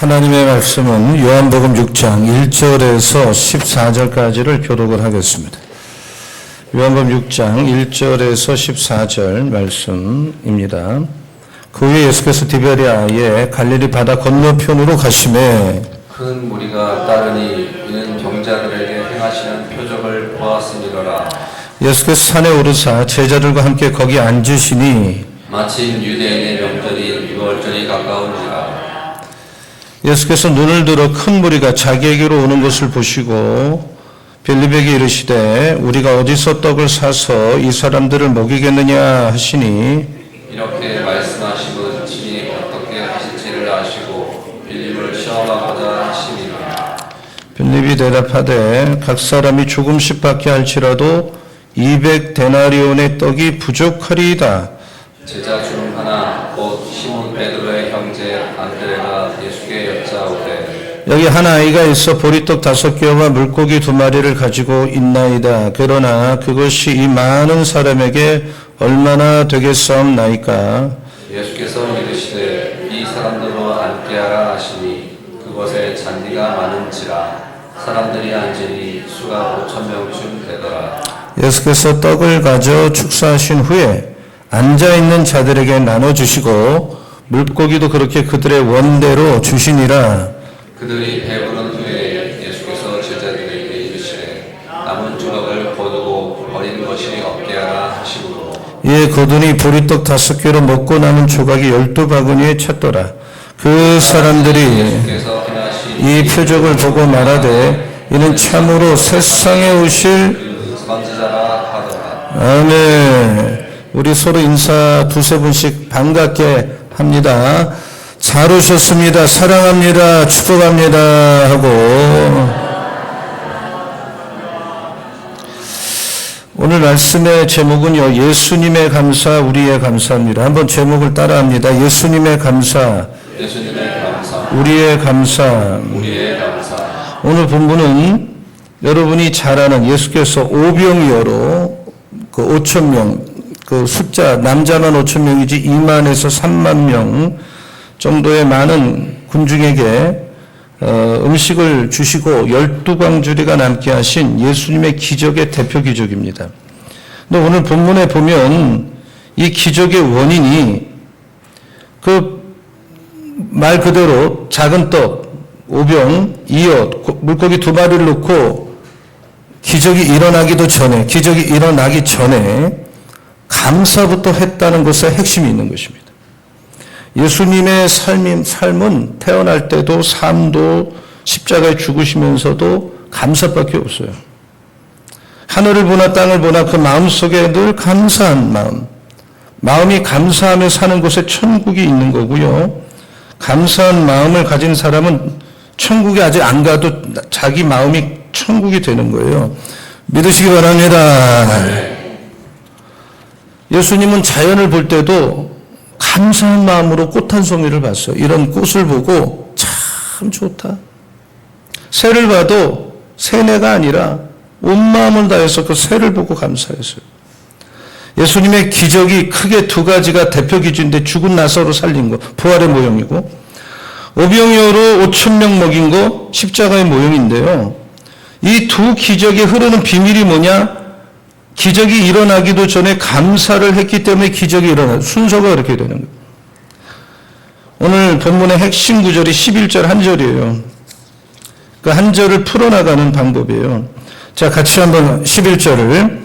Speaker 3: 하나님의 말씀은 요한복음 6장 1절에서 14절까지를 교독을 하겠습니다. 요한복음 6장 1절에서 14절 말씀입니다. 그 후에 예수께서 디베리아의 갈릴리 바다 건너편으로 가시매
Speaker 2: 큰 무리가 따르니 이는 병자들에게 행하시는 표적을 보았음이로라.
Speaker 3: 예수께서 산에 오르사 제자들과 함께 거기 앉으시니
Speaker 2: 마침 유대인의 명절인 유월절이 가까운지라.
Speaker 3: 예수께서 눈을 들어 큰 무리가 자기에게로 오는 것을 보시고 빌립에게 이르시되 우리가 어디서 떡을 사서 이 사람들을 먹이겠느냐 하시니
Speaker 2: 이렇게 말씀하시고 친히 어떻게 하실지를 아시고 빌립을 시험하고자 하시니라.
Speaker 3: 빌립이 대답하되 각 사람이 조금씩 받게 할지라도 200데나리온의 떡이 부족하리이다.
Speaker 2: 제자 중 하나 곧 시몬 베드로의 형제 안드레가 예수께 여짜오되
Speaker 3: 여기 한 아이가 있어 보리떡 5개와 물고기 2마리를 가지고 있나이다. 그러나 그것이 이 많은 사람에게 얼마나 되겠사옵나이까.
Speaker 2: 예수께서 이르시되 이 사람들로 앉게하라 하시니 그곳에 잔디가 많은지라 사람들이 앉으니 수가 5,000명쯤 되더라.
Speaker 3: 예수께서 떡을 가져 축사하신 후에 앉아있는 자들에게 나눠주시고 물고기도 그렇게 그들의 원대로 주시니라.
Speaker 2: 그들이 배부른 후에 예수께서 제자들에게 이르시되 남은 조각을 거두고 버린 것이 없게 하라 하시므로
Speaker 3: 이에 거두니 보리떡 5개로 먹고 남은 조각이 12바구니에 찼더라. 그 사람들이
Speaker 2: 예수께서 행하신
Speaker 3: 이 표적을 보고 말하되 이는 참으로 세상에 오실
Speaker 2: 선지자라 하더라.
Speaker 3: 아멘. 우리 서로 인사 2-3분씩 반갑게 합니다. 잘 오셨습니다. 사랑합니다. 축복합니다. 하고 오늘 말씀의 제목은요. 예수님의 감사, 우리의 감사입니다. 한번 제목을 따라합니다. 예수님의 감사,
Speaker 2: 예수님의 감사,
Speaker 3: 우리의 감사.
Speaker 2: 우리의 감사.
Speaker 3: 오늘 본문은 여러분이 잘 아는 예수께서 오병이어로 그 5,000명, 그 숫자 남자만 5,000명이지 2만에서 3만 명 정도의 많은 군중에게 음식을 주시고 12광주리가 남게 하신 예수님의 기적의 대표 기적입니다. 근데 오늘 본문에 보면 이 기적의 원인이 그 말 그대로 작은 떡, 오병, 2엇, 물고기 2마리를 넣고 기적이 일어나기 전에 감사부터 했다는 것에 핵심이 있는 것입니다. 예수님의 삶은 태어날 때도 삶도 십자가에 죽으시면서도 감사밖에 없어요. 하늘을 보나 땅을 보나 그 마음속에 늘 감사한 마음이 감사하며 사는 곳에 천국이 있는 거고요. 감사한 마음을 가진 사람은 천국에 아직 안 가도 자기 마음이 천국이 되는 거예요. 믿으시기 바랍니다. 예수님은 자연을 볼 때도 감사한 마음으로 꽃 한 송이를 봤어요. 이런 꽃을 보고 참 좋다. 새를 봐도 새내가 아니라 온 마음을 다해서 그 새를 보고 감사했어요. 예수님의 기적이 크게 2가지가 대표 기준인데 죽은 나사로 살린 거, 부활의 모형이고 오병이어로 5,000명 먹인 거 십자가의 모형인데요. 이 2 기적이 흐르는 비밀이 뭐냐? 기적이 일어나기도 전에 감사를 했기 때문에 기적이 일어나요. 순서가 그렇게 되는 거예요. 오늘 본문의 핵심 구절이 11절 한 절이에요. 그 한 절을 풀어나가는 방법이에요. 자, 같이 한번 11절을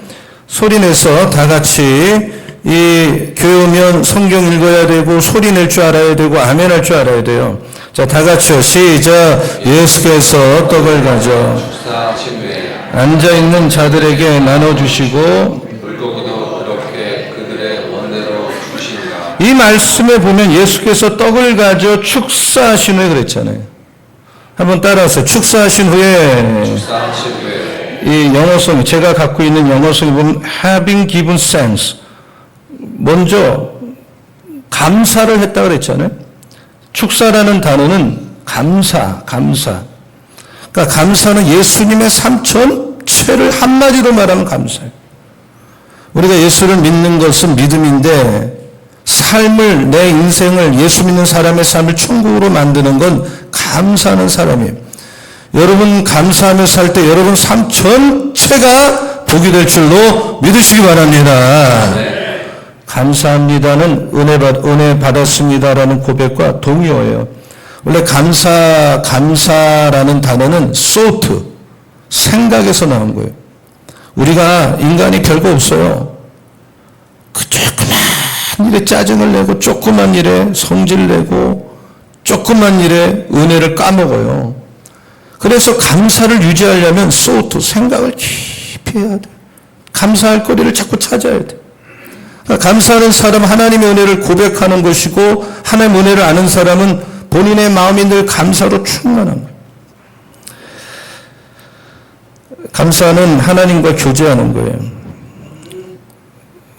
Speaker 3: 소리내서 다 같이 이 교회 오면 성경 읽어야 되고 소리 낼 줄 알아야 되고 아멘 할 줄 알아야 돼요. 자, 다 같이요. 시작. 예수께서 떡을 가져
Speaker 2: 축사하신 후에
Speaker 3: 앉아있는 자들에게 나눠주시고
Speaker 2: 물고기도 그렇게 그들의 원대로 주시니라.
Speaker 3: 이 말씀에 보면 예수께서 떡을 가져 축사하신 후에 그랬잖아요. 한번 따라서 축사하신 후에
Speaker 2: 축사하신 후에
Speaker 3: 이 영어성 제가 갖고 있는 영어성이 보면 having given thanks 먼저 감사를 했다 그랬잖아요. 축사라는 단어는 감사. 그러니까 감사는 예수님의 삶 전체를 한마디로 말하면 감사예요. 우리가 예수를 믿는 것은 믿음인데 삶을, 내 인생을, 예수 믿는 사람의 삶을 천국으로 만드는 건 감사하는 사람이에요. 여러분 감사하며 살 때 여러분 삶 전체가 복이 될 줄로 믿으시기 바랍니다. 감사합니다는 은혜 받았습니다라는 고백과 동의어예요. 원래 감사라는 단어는 thought, 생각에서 나온 거예요. 우리가 인간이 별거 없어요. 그 조그만 일에 짜증을 내고, 조그만 일에 성질 내고, 조그만 일에 은혜를 까먹어요. 그래서 감사를 유지하려면 thought, 생각을 깊이 해야 돼. 감사할 거리를 자꾸 찾아야 돼. 감사하는 사람, 하나님의 은혜를 고백하는 것이고, 하나님의 은혜를 아는 사람은 본인의 마음이 늘 감사로 충만한 거예요. 감사는 하나님과 교제하는 거예요.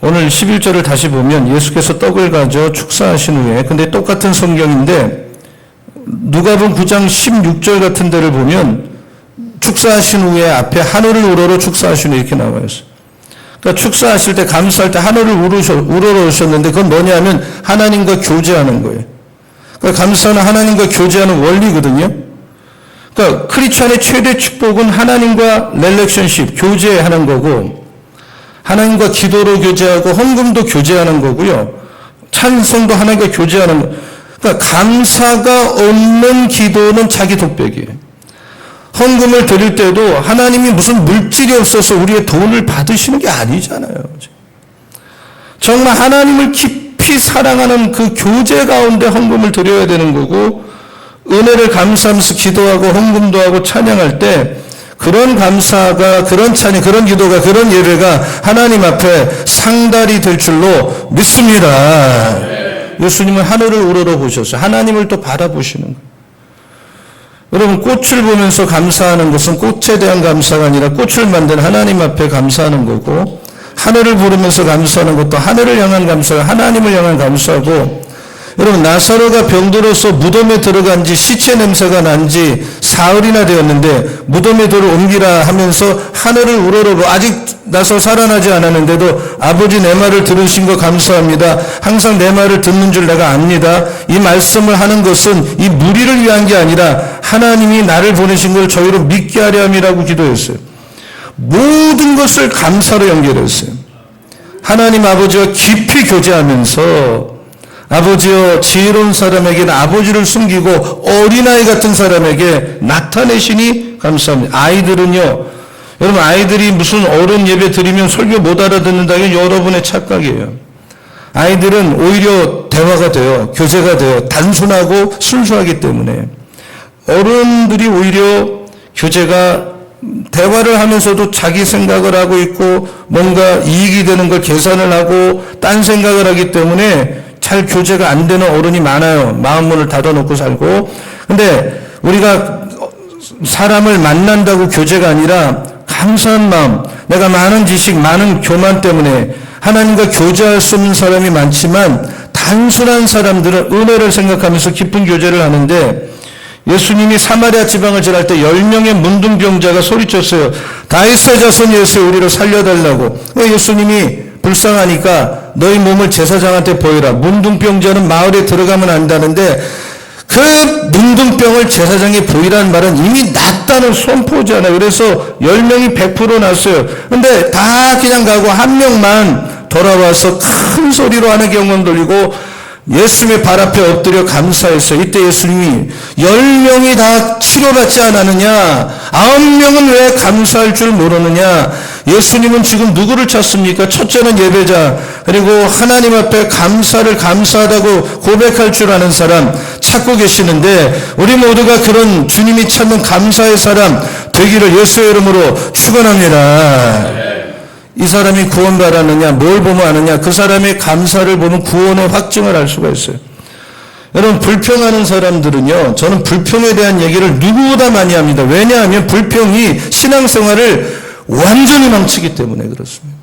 Speaker 3: 오늘 11절을 다시 보면 예수께서 떡을 가져 축사하신 후에, 근데 똑같은 성경인데 누가복음 9장 16절 같은 데를 보면 축사하신 후에 앞에 하늘을 우러러 축사하신 후에 이렇게 나와요. 그러니까 축사하실 때, 감사할 때 하늘을 우러러 오셨는데, 그건 뭐냐면 하나님과 교제하는 거예요. 그러니까 감사는 하나님과 교제하는 원리거든요. 그러니까 크리스천의 최대 축복은 하나님과 릴레이션십, 교제하는 거고, 하나님과 기도로 교제하고 헌금도 교제하는 거고요. 찬송도 하나님과 교제하는 거. 그러니까 감사가 없는 기도는 자기 독백이에요. 헌금을 드릴 때도 하나님이 무슨 물질이 없어서 우리의 돈을 받으시는 게 아니잖아요. 정말 하나님을 깊이 사랑하는 그 교제 가운데 헌금을 드려야 되는 거고, 은혜를 감사하면서 기도하고 헌금도 하고 찬양할 때 그런 감사가, 그런 찬양, 그런 기도가, 그런 예배가 하나님 앞에 상달이 될 줄로 믿습니다. 예수님은 하늘을 우러러 보셨어요. 하나님을 또 바라보시는 거예요. 여러분, 꽃을 보면서 감사하는 것은 꽃에 대한 감사가 아니라 꽃을 만든 하나님 앞에 감사하는 거고, 하늘을 부르면서 감사하는 것도 하늘을 향한 감사가 하나님을 향한 감사고, 여러분, 나사로가 병들어서 무덤에 들어간 지, 시체 냄새가 난 지 사흘이나 되었는데 무덤에 들어 옮기라 하면서 하늘을 우러러보, 아직 나서 살아나지 않았는데도 아버지 내 말을 들으신 거 감사합니다. 항상 내 말을 듣는 줄 내가 압니다. 이 말씀을 하는 것은 이 무리를 위한 게 아니라 하나님이 나를 보내신 걸 저희로 믿게 하려 함이라고 기도했어요. 모든 것을 감사로 연결했어요. 하나님 아버지와 깊이 교제하면서, 아버지여 지혜로운 사람에게는 아버지를 숨기고 어린아이 같은 사람에게 나타내시니 감사합니다. 아이들은요, 여러분, 아이들이 무슨 어른 예배 드리면 설교 못 알아듣는다는 게 여러분의 착각이에요. 아이들은 오히려 대화가 돼요. 교제가 돼요. 단순하고 순수하기 때문에. 어른들이 오히려 교제가, 대화를 하면서도 자기 생각을 하고 있고 뭔가 이익이 되는 걸 계산을 하고 딴 생각을 하기 때문에 잘 교제가 안 되는 어른이 많아요. 마음문을 닫아놓고 살고. 근데 우리가 사람을 만난다고 교제가 아니라 감사한 마음, 내가 많은 지식, 많은 교만 때문에 하나님과 교제할 수 없는 사람이 많지만, 단순한 사람들은 은혜를 생각하면서 깊은 교제를 하는데, 예수님이 사마리아 지방을 지날 때 10명의 문둥병자가 소리쳤어요. 다윗의 자손 예수, 우리를 살려달라고. 예수님이 불쌍하니까 너희 몸을 제사장한테 보여라. 문둥병자는 마을에 들어가면 안다는데, 그 문둥병을 제사장에 보이라는 말은 이미 낫다는 선포잖아요. 그래서 10명이 100% 났어요. 근데 다 그냥 가고 한 명만 돌아와서 큰 소리로 하는 경험 돌리고 예수님의 발 앞에 엎드려 감사했어요. 이때 예수님이 10명이 다 치료받지 않았느냐? 9명은 왜 감사할 줄 모르느냐? 예수님은 지금 누구를 찾습니까? 첫째는 예배자, 그리고 하나님 앞에 감사를 감사하다고 고백할 줄 아는 사람 찾고 계시는데, 우리 모두가 그런 주님이 찾는 감사의 사람 되기를 예수의 이름으로 축원합니다. 이 사람이 구원받았느냐, 뭘 보면 아느냐, 그 사람의 감사를 보면 구원의 확증을 알 수가 있어요. 여러분, 불평하는 사람들은요, 저는 불평에 대한 얘기를 누구보다 많이 합니다. 왜냐하면 불평이 신앙생활을 완전히 망치기 때문에 그렇습니다.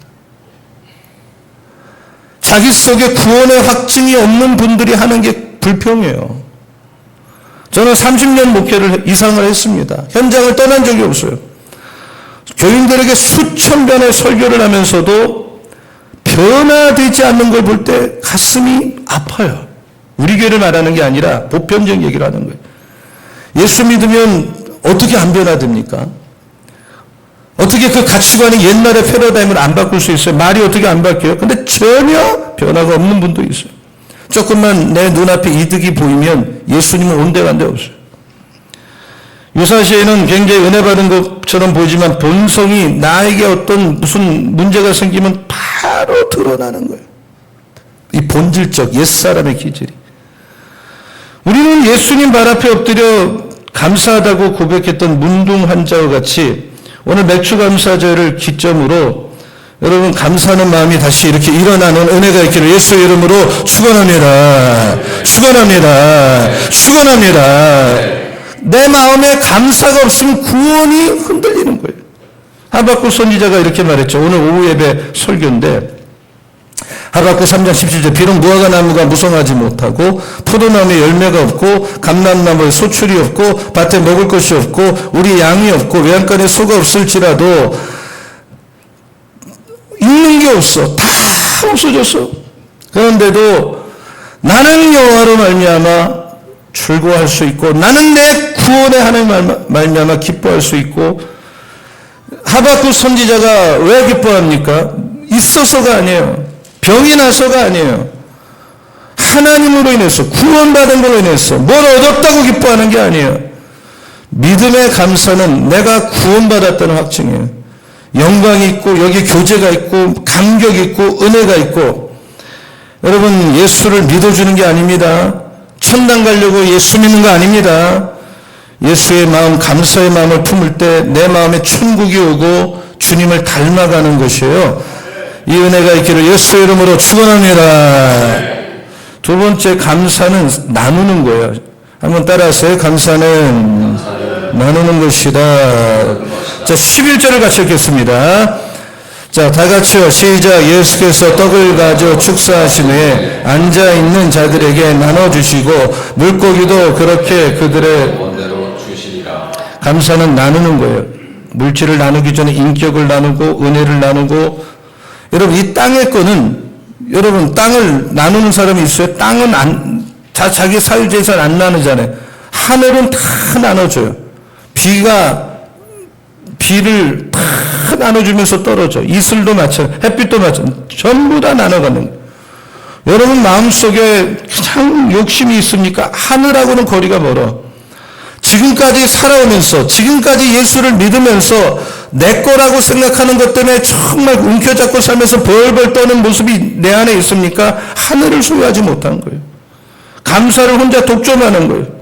Speaker 3: 자기 속에 구원의 확증이 없는 분들이 하는 게 불평이에요. 저는 30년 목회를 이상을 했습니다. 현장을 떠난 적이 없어요. 교인들에게 수천 번의 설교를 하면서도 변화되지 않는 걸 볼 때 가슴이 아파요. 우리 교회를 말하는 게 아니라 보편적 얘기를 하는 거예요. 예수 믿으면 어떻게 안 변화됩니까? 어떻게 그 가치관이 옛날의 패러다임을 안 바꿀 수 있어요? 말이 어떻게 안 바뀌어요? 근데 전혀 변화가 없는 분도 있어요. 조금만 내 눈앞에 이득이 보이면 예수님은 온데간데 없어요. 유사시에는 굉장히 은혜 받은 것처럼 보이지만 본성이 나에게 어떤 무슨 문제가 생기면 바로 드러나는 거예요. 이 본질적 옛사람의 기질이. 우리는 예수님 발 앞에 엎드려 감사하다고 고백했던 문둥 환자와 같이 오늘 맥주감사절을 기점으로 여러분 감사하는 마음이 다시 이렇게 일어나는 은혜가 있기를 예수의 이름으로 축원합니다. 축원합니다. 축원합니다. 내 마음에 감사가 없으면 구원이 흔들리는 거예요. 하박국 선지자가 이렇게 말했죠. 오늘 오후 예배 설교인데 하박국 3장 17절 비록 무화과 나무가 무성하지 못하고 포도나무에 열매가 없고 감람나무에 소출이 없고 밭에 먹을 것이 없고 우리 양이 없고 외양간에 소가 없을지라도 있는 게 없어. 다 없어졌어. 그런데도 나는 여호와로 말미암아 즐거워할 수 있고 나는 내 구원의 하나님 말미암아 기뻐할 수 있고 하박국 선지자가 왜 기뻐합니까? 있어서가 아니에요. 병이 나서가 아니에요. 하나님으로 인해서 구원받은 걸로 인해서 뭘 얻었다고 기뻐하는 게 아니에요. 믿음의 감사는 내가 구원받았다는 확증이에요. 영광이 있고 여기 교제가 있고 감격이 있고 은혜가 있고 여러분 예수를 믿어주는 게 아닙니다. 천당 가려고 예수 믿는 거 아닙니다. 예수의 마음 감사의 마음을 품을 때 내 마음에 천국이 오고 주님을 닮아가는 것이에요. 이 은혜가 있기를 예수의 이름으로 축원합니다. 두 번째 감사는 나누는 거예요. 한번 따라하세요. 감사는 나누는 것이다. 자, 11절을 같이 읽겠습니다. 자, 다 같이요. 시작. 예수께서 떡을 가져 축사하신 후에 앉아있는 자들에게 나눠주시고 물고기도 그렇게 그들의
Speaker 2: 원대로 주시리라.
Speaker 3: 감사는 나누는 거예요. 물질을 나누기 전에 인격을 나누고 은혜를 나누고 여러분 이 땅의 거는 여러분 땅을 나누는 사람이 있어요? 땅은 자기 사유재산 안 나누잖아요. 하늘은 다 나눠줘요. 비를 다 나눠주면서 떨어져. 이슬도 마찬가지, 햇빛도 마찬가지. 전부 다 나눠가는 거예요. 여러분 마음속에 그냥 욕심이 있습니까? 하늘하고는 거리가 멀어. 지금까지 살아오면서 지금까지 예수를 믿으면서 내 거라고 생각하는 것 때문에 정말 움켜잡고 살면서 벌벌 떠는 모습이 내 안에 있습니까? 하늘을 소유하지 못한 거예요. 감사를 혼자 독점하는 거예요.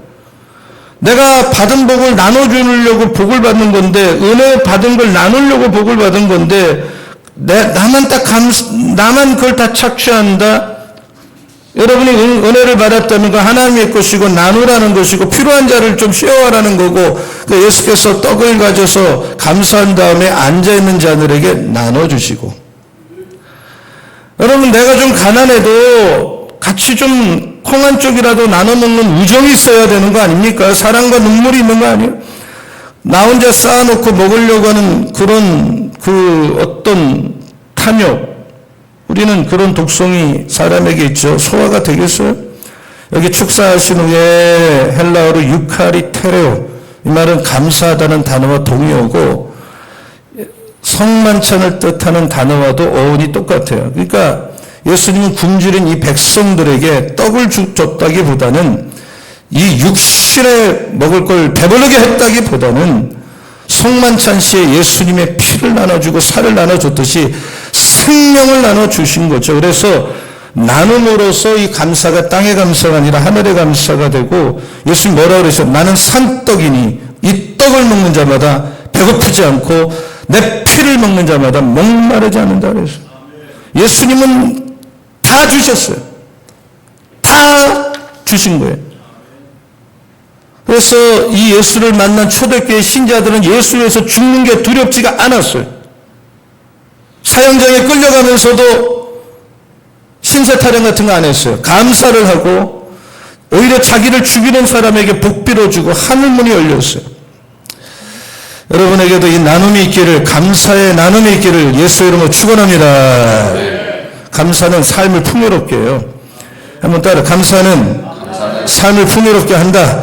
Speaker 3: 내가 받은 복을 나눠주려고 복을 받는 건데 은혜 받은 걸 나누려고 복을 받은 건데 나만 그걸 다 착취한다. 여러분이 은혜를 받았다는 건 하나님의 것이고 나누라는 것이고 필요한 자를 좀 쉐어하라는 거고 예수께서 떡을 가져서 감사한 다음에 앉아있는 자들에게 나눠주시고 여러분 내가 좀 가난해도 같이 좀 콩 한 쪽이라도 나눠 먹는 우정이 있어야 되는 거 아닙니까? 사랑과 눈물이 있는 거 아니에요? 나 혼자 쌓아놓고 먹으려고 하는 그런 어떤 탐욕 우리는 그런 독성이 사람에게 있죠. 소화가 되겠어요? 여기 축사하신 후에 헬라어로 유카리테레오 이 말은 감사하다는 단어와 동의어고 성만찬을 뜻하는 단어와도 어원이 똑같아요. 그러니까 예수님은 굶주린 이 백성들에게 떡을 줬다기보다는 이 육신에 먹을 걸 배부르게 했다기보다는 성만찬 시에 예수님의 피를 나눠주고 살을 나눠줬듯이 생명을 나눠주신 거죠. 그래서 나눔으로써 이 감사가 땅의 감사가 아니라 하늘의 감사가 되고 예수님 뭐라고 그러셨어요? 나는 산떡이니 이 떡을 먹는 자마다 배고프지 않고 내 피를 먹는 자마다 목마르지 않는다 그랬어요. 예수님은 다 주셨어요. 다 주신 거예요. 그래서 이 예수를 만난 초대교회 신자들은 예수 위해서 죽는 게 두렵지가 않았어요. 사형장에 끌려가면서도 신세 타령 같은 거 안 했어요. 감사를 하고 오히려 자기를 죽이는 사람에게 복 빌어주고 하늘문이 열렸어요. 여러분에게도 이 나눔이 있기를 감사의 나눔이 있기를 예수 이름으로 축원합니다. 감사는 삶을 풍요롭게 해요. 한번 따라 감사는 삶을 풍요롭게 한다.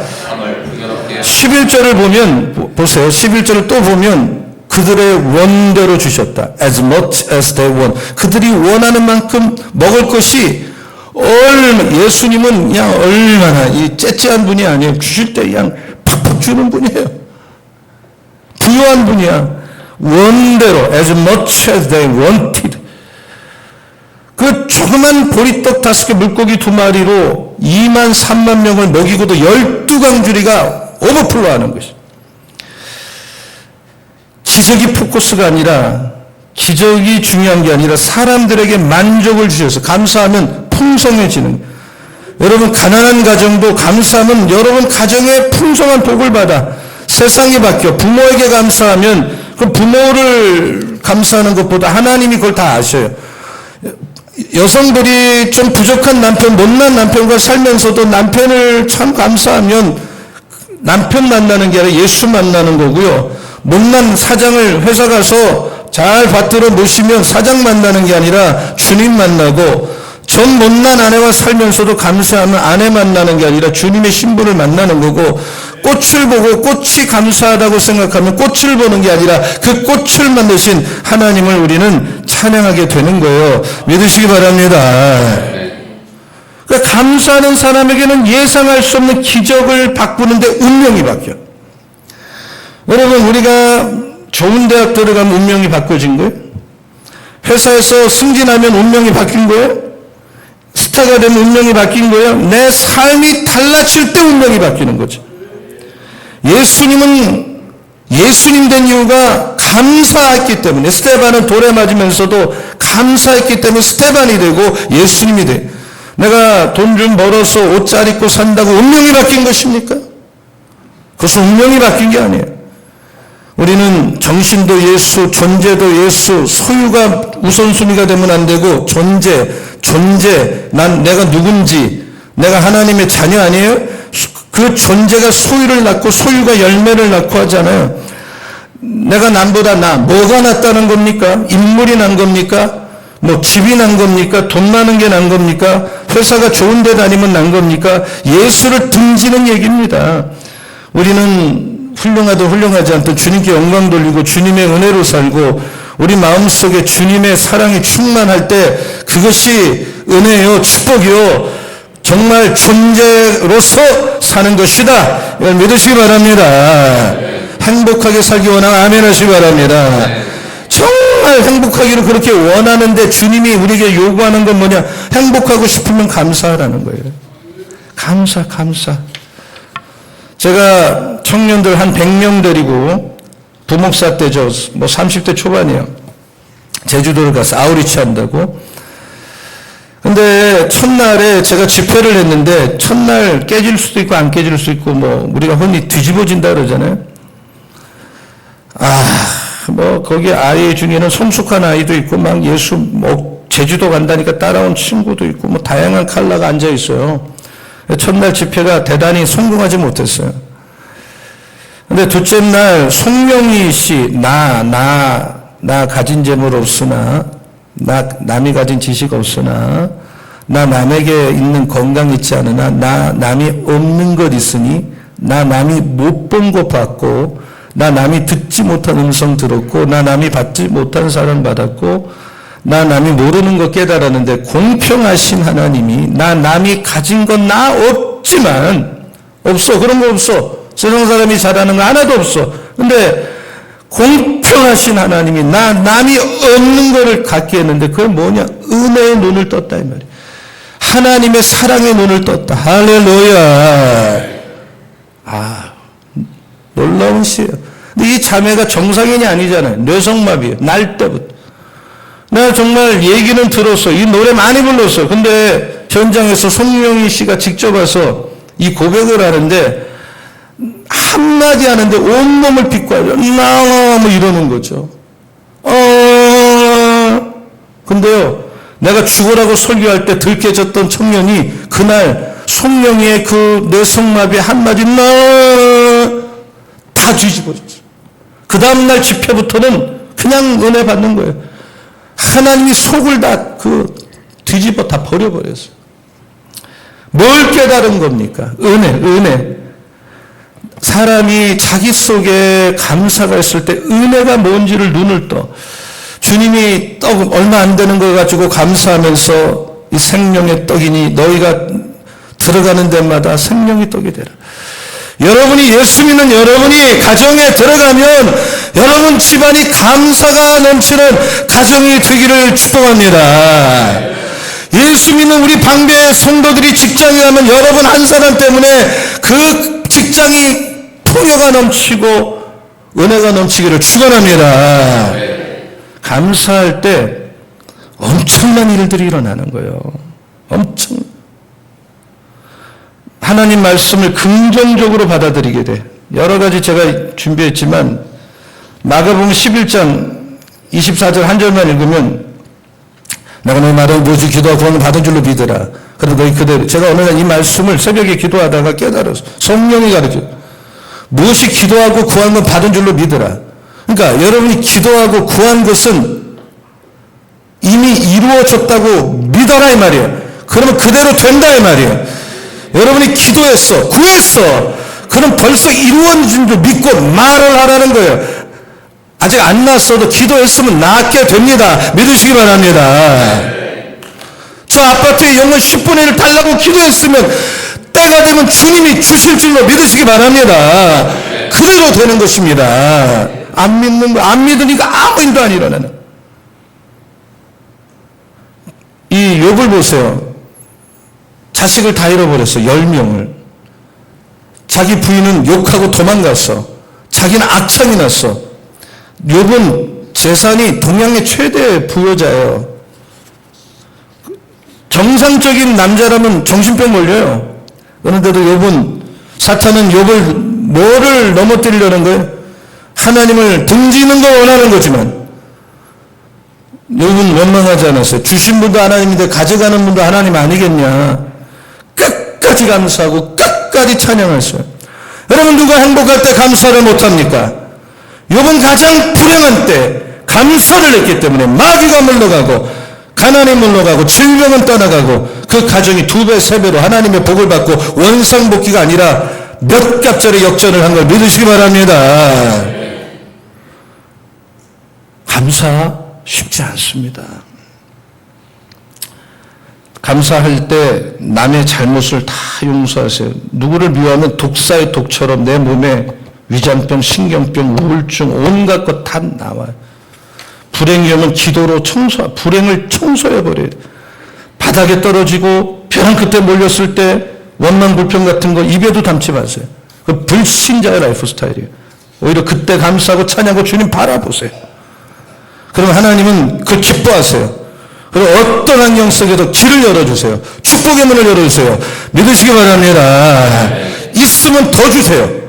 Speaker 3: 11절을 보면 보세요. 11절을 또 보면 그들의 원대로 주셨다. As much as they want. 그들이 원하는 만큼 먹을 것이 예수님은 그냥 얼마나 이 째째한 분이 아니에요. 주실 때 그냥 팍팍 주는 분이에요. 부유한 분이야. 원대로 as much as they wanted. 그 조그만 보리떡 5개 물고기 2마리로 2만 3만 명을 먹이고도 12강주리가 오버플로하는 것이. 기적이 포커스가 아니라 기적이 중요한 게 아니라 사람들에게 만족을 주셔서 감사하면 풍성해지는 거예요. 여러분 가난한 가정도 감사하면 여러분 가정에 풍성한 복을 받아. 세상이 바뀌어. 부모에게 감사하면 그 부모를 감사하는 것보다 하나님이 그걸 다 아셔요. 여성들이 좀 부족한 남편, 못난 남편과 살면서도 남편을 참 감사하면 남편 만나는 게 아니라 예수 만나는 거고요. 못난 사장을 회사 가서 잘 받들어 모시면 사장 만나는 게 아니라 주님 만나고, 전 못난 아내와 살면서도 감사하면 아내 만나는 게 아니라 주님의 신부를 만나는 거고, 꽃을 보고 꽃이 감사하다고 생각하면 꽃을 보는 게 아니라 그 꽃을 만드신 하나님을 우리는 찬양하게 되는 거예요. 믿으시기 바랍니다. 그러니까 감사하는 사람에게는 예상할 수 없는 기적을 바꾸는데 운명이 바뀌어요. 여러분 우리가 좋은 대학 들어가면 운명이 바뀌어진 거예요? 회사에서 승진하면 운명이 바뀐 거예요? 스타가 되면 운명이 바뀐 거예요? 내 삶이 달라질 때 운명이 바뀌는 거죠. 예수님은 예수님 된 이유가 감사했기 때문에, 스테반은 돌에 맞으면서도 감사했기 때문에 스테반이 되고 예수님이 돼. 내가 돈 좀 벌어서 옷 잘 입고 산다고 운명이 바뀐 것입니까? 그것은 운명이 바뀐 게 아니에요. 우리는 정신도 예수, 존재도 예수, 소유가 우선순위가 되면 안 되고 존재, 내가 누군지, 내가 하나님의 자녀 아니에요? 그 존재가 소유를 낳고 소유가 열매를 낳고 하잖아요. 내가 남보다 뭐가 낫다는 겁니까? 인물이 난 겁니까? 뭐 집이 난 겁니까? 돈 많은 게 난 겁니까? 회사가 좋은 데 다니면 난 겁니까? 예수를 등지는 얘기입니다. 우리는 훌륭하든 훌륭하지 않든 주님께 영광 돌리고 주님의 은혜로 살고 우리 마음속에 주님의 사랑이 충만할 때 그것이 은혜요, 축복이요, 정말 존재로서 사는 것이다. 이걸 믿으시기 바랍니다. 행복하게 살기 원하면 아멘 하시기 바랍니다. 정말 행복하기를 그렇게 원하는데 주님이 우리에게 요구하는 건 뭐냐? 행복하고 싶으면 감사하라는 거예요. 감사. 제가 청년들 한 100명 데리고 부목사 때죠. 뭐 30대 초반이에요. 제주도를 가서 아우리치 한다고. 근데 첫날에 제가 집회를 했는데 첫날 깨질 수도 있고 안 깨질 수도 있고 뭐 우리가 흔히 뒤집어진다 그러잖아요. 뭐 거기 아이 중에는 성숙한 아이도 있고 막 예수 뭐 제주도 간다니까 따라온 친구도 있고 뭐 다양한 컬러가 앉아 있어요. 첫날 집회가 대단히 성공하지 못했어요. 근데 둘째 날 송명희 씨, 나 가진 재물 없으나, 나 남이 가진 지식 없으나, 나 남에게 있는 건강 있지 않으나, 나 남이 없는 것 있으니, 나 남이 못 본 것 봤고, 나 남이 듣지 못한 음성 들었고, 나 남이 받지 못한 사랑 받았고, 나 남이 모르는 것 깨달았는데 공평하신 하나님이 나 남이 가진 건 나 없지만 없어. 그런 거 없어. 세상 사람이 잘하는 거 하나도 없어. 근데 공평하신 하나님이 나 남이 없는 거를 갖게 했는데 그게 뭐냐? 은혜의 눈을 떴다 이 말이야. 하나님의 사랑의 눈을 떴다. 할렐루야. 놀라운 시예요. 근데 이 자매가 정상인이 아니잖아요. 뇌성마비예요. 날 때부터. 내가 정말 얘기는 들었어. 이 노래 많이 불렀어. 근데 현장에서 송명희 씨가 직접 와서 이 고백을 하는데 한마디 하는데 온몸을 빚고 하죠. 뭐 이러는 거죠. 근데요, 내가 죽으라고 설교할 때 들깨졌던 청년이 그날 송명희의 그 뇌성마비 한마디 다 뒤집어졌어요. 그 다음날 집회부터는 그냥 은혜 받는 거예요. 하나님이 속을 다 뒤집어 다 버려버렸어요. 뭘 깨달은 겁니까? 은혜. 사람이 자기 속에 감사가 있을 때 은혜가 뭔지를 눈을 떠. 주님이 떡 얼마 안 되는 걸 가지고 감사하면서 이 생명의 떡이니 너희가 들어가는 데마다 생명의 떡이 되라. 여러분이 예수 믿는 여러분이 가정에 들어가면 여러분 집안이 감사가 넘치는 가정이 되기를 축복합니다. 예수 믿는 우리 방배 성도들이 직장에 가면 여러분 한 사람 때문에 그 직장이 풍요가 넘치고 은혜가 넘치기를 축원합니다. 감사할 때 엄청난 일들이 일어나는 거예요. 엄청. 하나님 말씀을 긍정적으로 받아들이게 돼. 여러 가지 제가 준비했지만 마가복음 11장 24절 한 절만 읽으면 내가 너희 말을 무엇이 기도하고 구하는 받은 줄로 믿으라. 그래서 너희 그대로. 제가 어느 날 이 말씀을 새벽에 기도하다가 깨달았어. 성령이 가르쳐. 무엇이 기도하고 구한 건 받은 줄로 믿으라. 그러니까 여러분이 기도하고 구한 것은 이미 이루어졌다고 믿어라 이 말이에요. 그러면 그대로 된다 이 말이에요. 여러분이 기도했어, 구했어. 그럼 벌써 이루어진 줄 믿고 말을 하라는 거예요. 아직 안 났어도 기도했으면 낫게 됩니다. 믿으시기 바랍니다. 저 아파트의 영혼 10분의 1 달라고 기도했으면 때가 되면 주님이 주실 줄로 믿으시기 바랍니다. 그대로 되는 것입니다. 안 믿는 거, 안 믿으니까 아무 일도 안 일어나는. 이 욥을 보세요. 자식을 다 잃어버렸어. 10명을. 자기 부인은 욕하고 도망갔어. 자기는 악창이 났어. 욥은 재산이 동양의 최대 부여자예요. 정상적인 남자라면 정신병 걸려요. 그런데도 욥은, 사탄은 욥을 뭐를 넘어뜨리려는 거예요? 하나님을 등지는 걸 원하는 거지만 욥은 원망하지 않았어요. 주신 분도 하나님인데 가져가는 분도 하나님 아니겠냐. 끝까지 감사하고 끝까지 찬양했어요. 여러분 누가 행복할 때 감사를 못합니까? 욥은 가장 불행한 때 감사를 했기 때문에 마귀가 물러가고 가난이 물러가고 질병은 떠나가고 그 가정이 2배 3배로 하나님의 복을 받고 원상복귀가 아니라 몇 갑절의 역전을 한 걸 믿으시기 바랍니다. 감사 쉽지 않습니다. 감사할 때 남의 잘못을 다 용서하세요. 누구를 미워하면 독사의 독처럼 내 몸에 위장병, 신경병, 우울증 온갖 것 다 나와요. 불행이 오면 기도로 불행을 청소해버려요. 바닥에 떨어지고 벼랑 끝에 몰렸을 때 원망 불평 같은 거 입에도 담지 마세요. 그 불신자의 라이프 스타일이에요. 오히려 그때 감사하고 찬양하고 주님 바라보세요. 그럼 하나님은 그걸 기뻐하세요. 그리고 어떤 환경 속에도 길을 열어주세요. 축복의 문을 열어주세요. 믿으시기 바랍니다. 있으면 더 주세요.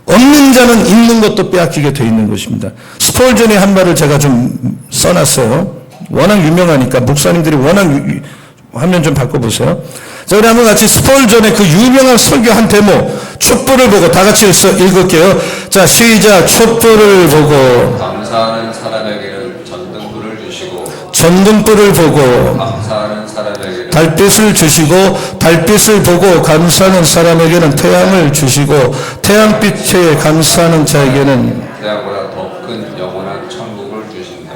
Speaker 3: 없는 자는 있는 것도 빼앗기게 돼 있는 것입니다. 스폴전의 한 말을 제가 좀 써놨어요. 워낙 유명하니까 목사님들이 워낙 화면 좀 바꿔보세요. 자, 우리 한번 같이 스폴전의 그 유명한 설교 한 대목 촛불을 보고 다 같이 읽을게요. 자, 시작. 촛불을 보고
Speaker 2: 감사하는 사람에게는 전등불을 주시고
Speaker 3: 전등불을 보고
Speaker 2: 감사하는 사람에게는
Speaker 3: 달빛을 주시고 달빛을 보고 감사하는 사람에게는 태양을 주시고 태양빛에 감사하는 자에게는
Speaker 2: 태양보다 더 큰 영원한 천국을 주신다.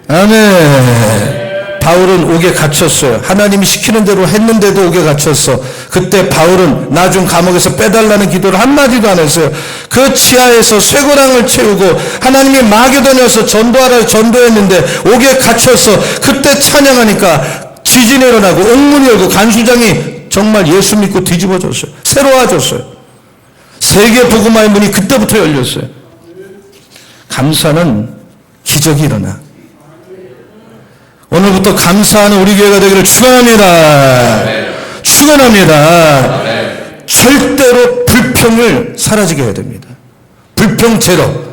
Speaker 3: 아멘. 바울은 옥에 갇혔어요. 하나님이 시키는 대로 했는데도 옥에 갇혔어. 그때 바울은 나중 감옥에서 빼달라는 기도를 한마디도 안 했어요. 그 지하에서 쇠고랑을 채우고 하나님이 마게도냐에서 전도하라 전도했는데 옥에 갇혔어. 그때 찬양하니까 지진이 일어나고 옥문이 열고 간수장이 정말 예수 믿고 뒤집어졌어요. 새로워졌어요. 세계 복음화의 문이 그때부터 열렸어요. 감사는 기적이 일어나. 오늘부터 감사하는 우리 교회가 되기를 축원합니다. 축원합니다. 절대로 불평을 사라지게 해야 됩니다. 불평 제로.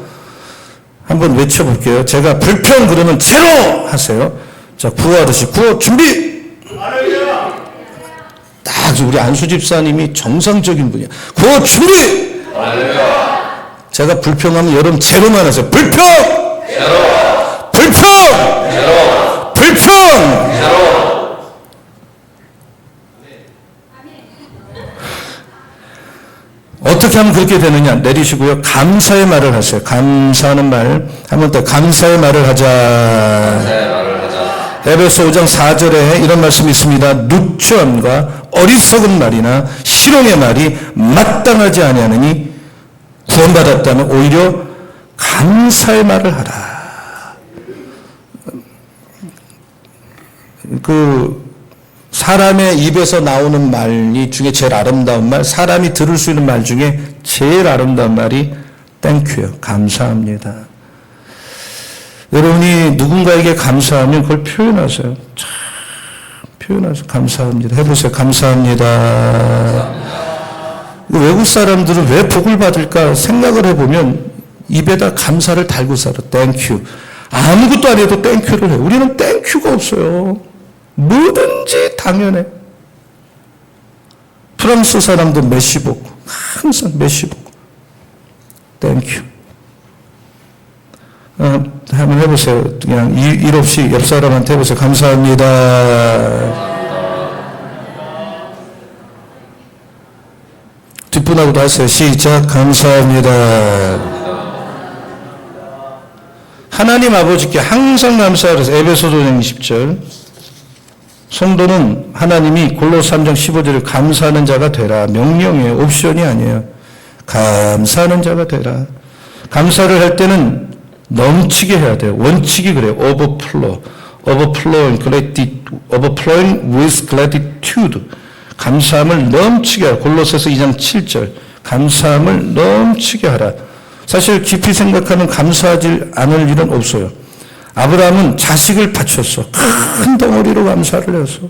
Speaker 3: 한번 외쳐볼게요. 제가 불평 그러면 제로 하세요. 자, 구호하듯이 구호 준비. 딱 우리 안수 집사님이 정상적인 분이야. 구호 준비. 제가 불평하면 여러분 제로만 하세요. 불평. 제로. 불평. 제로. 불평! 어떻게 어떻게 하면 그렇게 되느냐 내리시고요. 감사의 말을 하세요. 감사하는 말. 한 번 더 감사의 말을 하자.
Speaker 2: 감사의 말을 하자.
Speaker 3: 에베소 5장 4절에 이런 말씀이 있습니다. 누추함과 어리석은 말이나 실용의 말이 마땅하지 아니하느니 구원받았다면 오히려 감사의 말을 하라. 사람의 입에서 나오는 말 중에 제일 아름다운 말, 사람이 들을 수 있는 말 중에 제일 아름다운 말이 땡큐요. 감사합니다. 여러분이 누군가에게 감사하면 그걸 표현하세요. 참 표현하세요. 감사합니다. 해보세요. 감사합니다. 외국 사람들은 왜 복을 받을까 생각을 해보면 입에다 감사를 달고 살아. 땡큐. 아무것도 안 해도 땡큐를 해요. 우리는 땡큐가 없어요. 뭐든지 당연해. 프랑스 사람도 메시복. 항상 메시복. 땡큐. 한번 해보세요. 그냥 일 없이 옆 사람한테 해보세요. 감사합니다. 뒷분하고도 하세요. 시작. 감사합니다. 하나님 아버지께 항상 감사하라. 에베소서 5장 20절. 성도는 하나님이 골로새 3장 15절에 감사하는 자가 되라. 명령이에요. 옵션이 아니에요. 감사하는 자가 되라. 감사를 할 때는 넘치게 해야 돼요. 원칙이 그래요. overflowing with gratitude. 감사함을 넘치게 하라. 골로새서 2장 7절. 감사함을 넘치게 하라. 사실 깊이 생각하면 감사하지 않을 일은 없어요. 아브라함은 자식을 바쳤어. 큰 덩어리로 감사를 했어.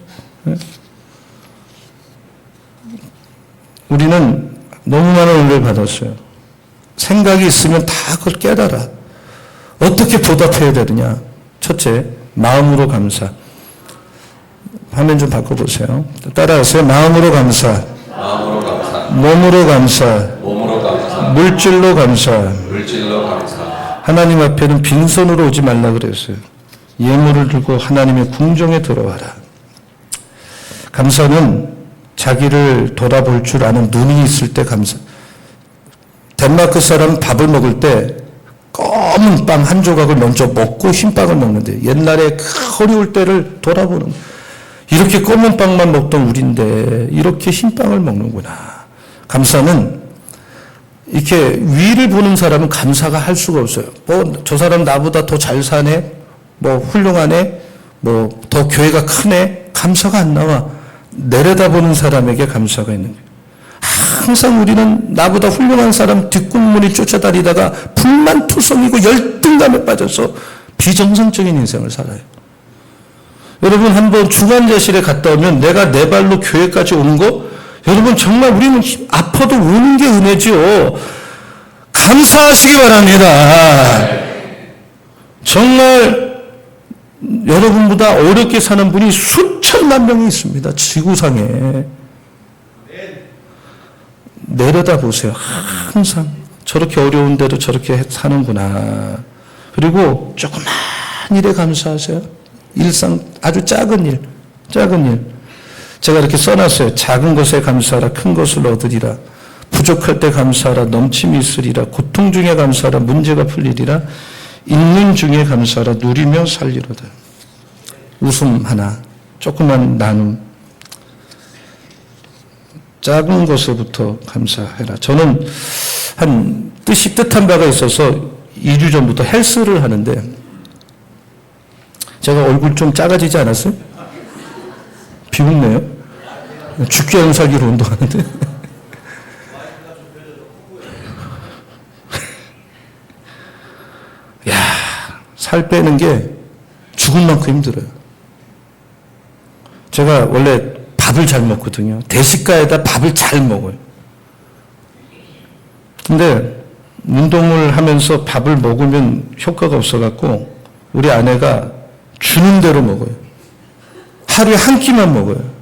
Speaker 3: 우리는 너무 많은 은혜를 받았어요. 생각이 있으면 다 그걸 깨달아. 어떻게 보답해야 되느냐. 첫째, 마음으로 감사. 화면 좀 바꿔보세요. 따라하세요. 마음으로 감사.
Speaker 2: 마음으로 감사.
Speaker 3: 몸으로 감사.
Speaker 2: 몸으로 감사.
Speaker 3: 물질로 감사.
Speaker 2: 물질로 감사.
Speaker 3: 하나님 앞에는 빈손으로 오지 말라 그랬어요. 예물을 들고 하나님의 궁정에 들어와라. 감사는 자기를 돌아볼 줄 아는 눈이 있을 때 감사. 덴마크 사람은 밥을 먹을 때 검은 빵 한 조각을 먼저 먹고 흰빵을 먹는데 옛날에 어려울 때를 돌아보는 거예요. 이렇게 검은 빵만 먹던 우리인데 이렇게 흰빵을 먹는구나. 감사는 이렇게 위를 보는 사람은 감사가 할 수가 없어요. 저 사람 나보다 더 잘 사네, 훌륭하네, 더 교회가 크네. 감사가 안 나와. 내려다보는 사람에게 감사가 있는 거예요. 항상 우리는 나보다 훌륭한 사람 뒷공문이 쫓아다니다가 불만투성이고 열등감에 빠져서 비정상적인 인생을 살아요. 여러분 한번 중환자실에 갔다 오면 내가 내 발로 교회까지 오는 거, 여러분 정말 우리는 아파도 우는 게 은혜죠. 감사하시기 바랍니다. 정말 여러분보다 어렵게 사는 분이 수천만 명이 있습니다. 지구상에. 내려다보세요. 항상 저렇게 어려운데도 저렇게 사는구나. 그리고 조그만 일에 감사하세요. 일상 아주 작은 일. 제가 이렇게 써놨어요. 작은 것에 감사하라. 큰 것을 얻으리라. 부족할 때 감사하라. 넘침이 있으리라. 고통 중에 감사하라. 문제가 풀리리라. 있는 중에 감사하라. 누리며 살리로다. 웃음 하나. 조그만 나눔. 작은 것에부터 감사해라. 저는 뜻한 바가 있어서 2주 전부터 헬스를 하는데 제가 얼굴 좀 작아지지 않았어요? 비웃네요. 죽기 안 살기로 운동하는데. 야, 살 빼는 게 죽을 만큼 힘들어요. 제가 원래 밥을 잘 먹거든요. 대식가에다 밥을 잘 먹어요. 근데 운동을 하면서 밥을 먹으면 효과가 없어갖고 우리 아내가 주는 대로 먹어요. 하루에 한 끼만 먹어요.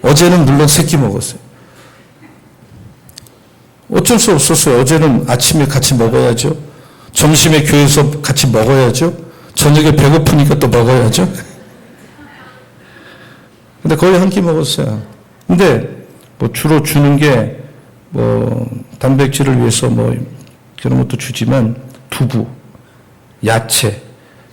Speaker 3: 어제는 물론 3끼 먹었어요. 어쩔 수 없었어요. 어제는 아침에 같이 먹어야죠. 점심에 교회에서 같이 먹어야죠. 저녁에 배고프니까 또 먹어야죠. 근데 거의 한 끼 먹었어요. 근데 주로 주는 게 뭐 단백질을 위해서 뭐 그런 것도 주지만 두부, 야채,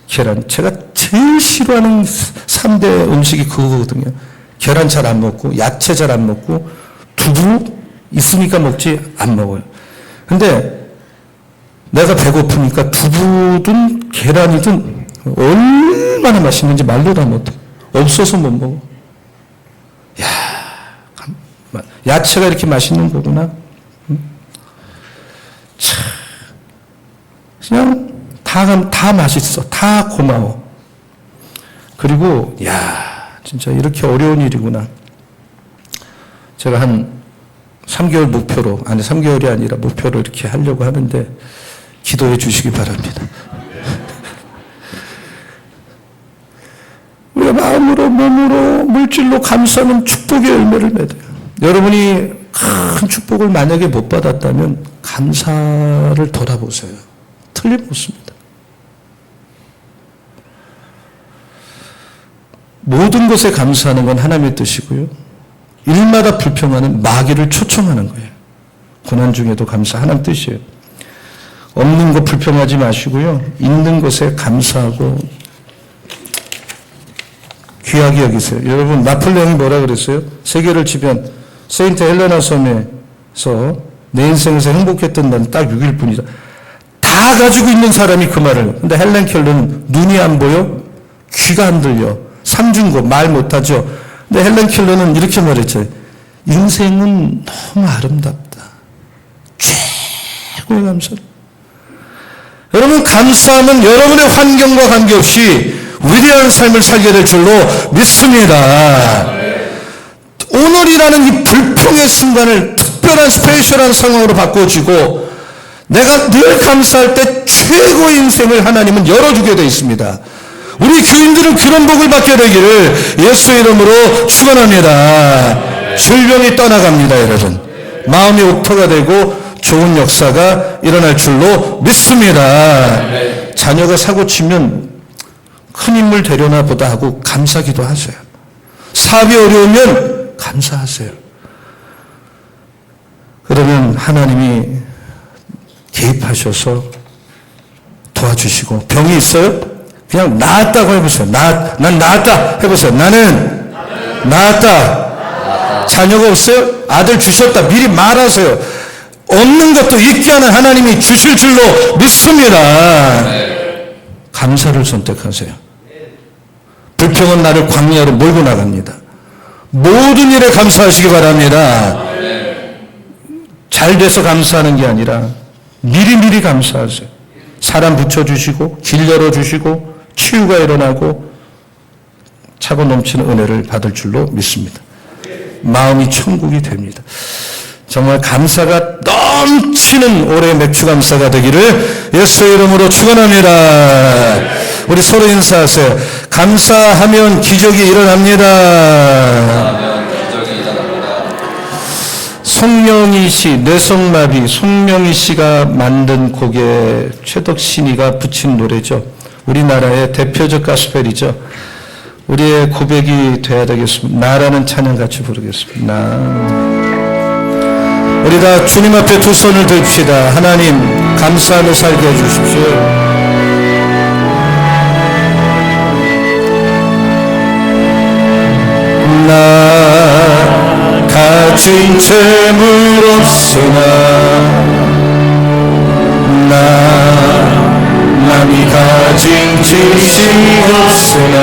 Speaker 3: 계란. 제가 제일 싫어하는 3대 음식이 그거거든요. 계란 잘 안 먹고, 야채 잘 안 먹고, 두부 있으니까 먹지 안 먹어요. 근데 내가 배고프니까 두부든 계란이든 얼마나 맛있는지 말로도 못해. 없어서 못 먹어. 야, 야채가 이렇게 맛있는 거구나. 참, 그냥 다 맛있어. 다 고마워. 그리고 진짜 이렇게 어려운 일이구나. 제가 한 3개월 목표로, 3개월이 아니라 목표로 이렇게 하려고 하는데 기도해 주시기 바랍니다. 우리가 마음으로, 몸으로, 물질로 감사하는 축복의 열매를 맺어요. 여러분이 큰 축복을 만약에 못 받았다면 감사를 돌아보세요. 틀림없습니다. 모든 것에 감사하는 건 하나님의 뜻이고요. 일마다 불평하는 마귀를 초청하는 거예요. 고난 중에도 감사, 하나님 뜻이에요. 없는 것 불평하지 마시고요. 있는 것에 감사하고 귀하게 여기세요. 여러분, 나폴레옹이 뭐라 그랬어요? 세계를 지배한 세인트 헬레나 섬에서 내 인생에서 행복했던 난 딱 6일 뿐이다. 다 가지고 있는 사람이 그 말을. 근데 헬렌 켈러는 눈이 안 보여? 귀가 안 들려. 삼중고 말 못하죠. 근데 헬렌 켈러는 이렇게 말했죠. 인생은 너무 아름답다. 최고의 감사. 여러분, 감사하면 여러분의 환경과 관계없이 위대한 삶을 살게 될 줄로 믿습니다. 오늘이라는 이 불평의 순간을 특별한 스페셜한 상황으로 바꿔주고 내가 늘 감사할 때 최고의 인생을 하나님은 열어주게 되어 있습니다. 우리 교인들은 그런 복을 받게 되기를 예수 이름으로 축원합니다. 질병이 떠나갑니다, 여러분. 마음이 옥토가 되고 좋은 역사가 일어날 줄로 믿습니다. 자녀가 사고치면 큰 인물 데려나 보다 하고 감사기도 하세요. 사업이 어려우면 감사하세요. 그러면 하나님이 개입하셔서 도와주시고, 병이 있어요? 그냥 나았다고 해보세요. 난 나았다 해보세요. 나는 나았다. 자녀가 없어요? 아들 주셨다. 미리 말하세요. 없는 것도 있게 하는 하나님이 주실 줄로 믿습니다. 감사를 선택하세요. 불평은 나를 광야로 몰고 나갑니다. 모든 일에 감사하시기 바랍니다. 잘 돼서 감사하는 게 아니라 미리미리 감사하세요. 사람 붙여주시고 길 열어주시고 치유가 일어나고 차고 넘치는 은혜를 받을 줄로 믿습니다. 마음이 천국이 됩니다. 정말 감사가 넘치는 올해 맥주 감사가 되기를 예수 이름으로 축원합니다. 우리 서로 인사하세요. 감사하면 기적이 일어납니다. 송명희 씨, 뇌성마비, 송명희 씨가 만든 곡에 최덕신이가 붙인 노래죠. 우리나라의 대표적 가스펠이죠. 우리의 고백이 돼야 되겠습니다. 나라는 찬양 같이 부르겠습니다. 나. 우리 다 주님 앞에 두 손을 듭시다. 하나님, 감사하며 살게 해주십시오. 나 가진 재물 없으나 남이 가진 지식 없으나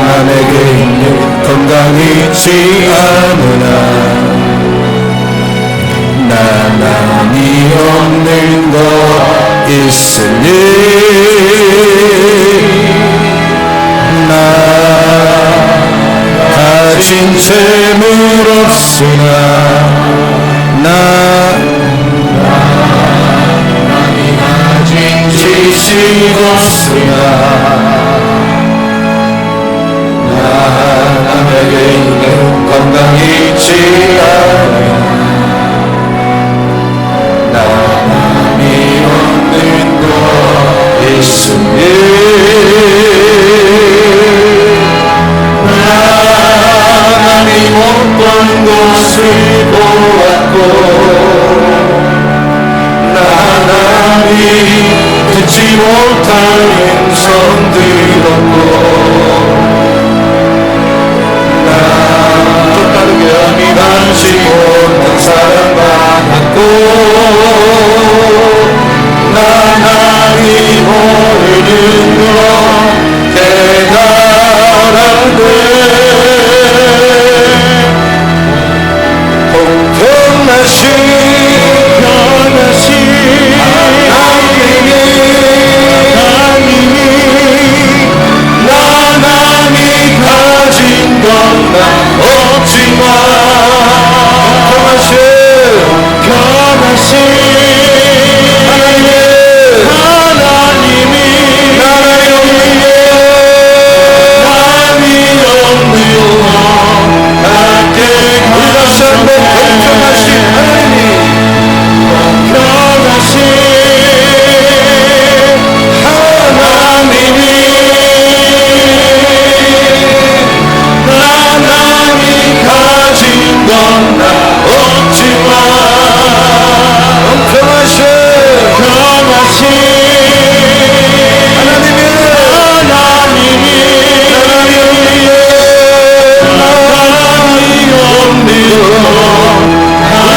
Speaker 3: 남에게 있는 건강이 있지 않으나 남이 없는 것 있으니 나 가진 재물 없으나 남이 가진 지식 없으나 남에게 있는 건강이 있지 않으나 남이 없는 것 있으니 하나님 없는 듣지 못할 음성 들었고 나 따르게 미단치 못한 사랑 받았고 난 하나님 모르는 것 대단한데 공평하신 하나님이 가진 건 난 없지만 공평하신 하나님이 나라의 없는 남이 없는 함께 가신 공평하신 하나님이 하나님이 가진 건 나 없지만 공평하신 하나님이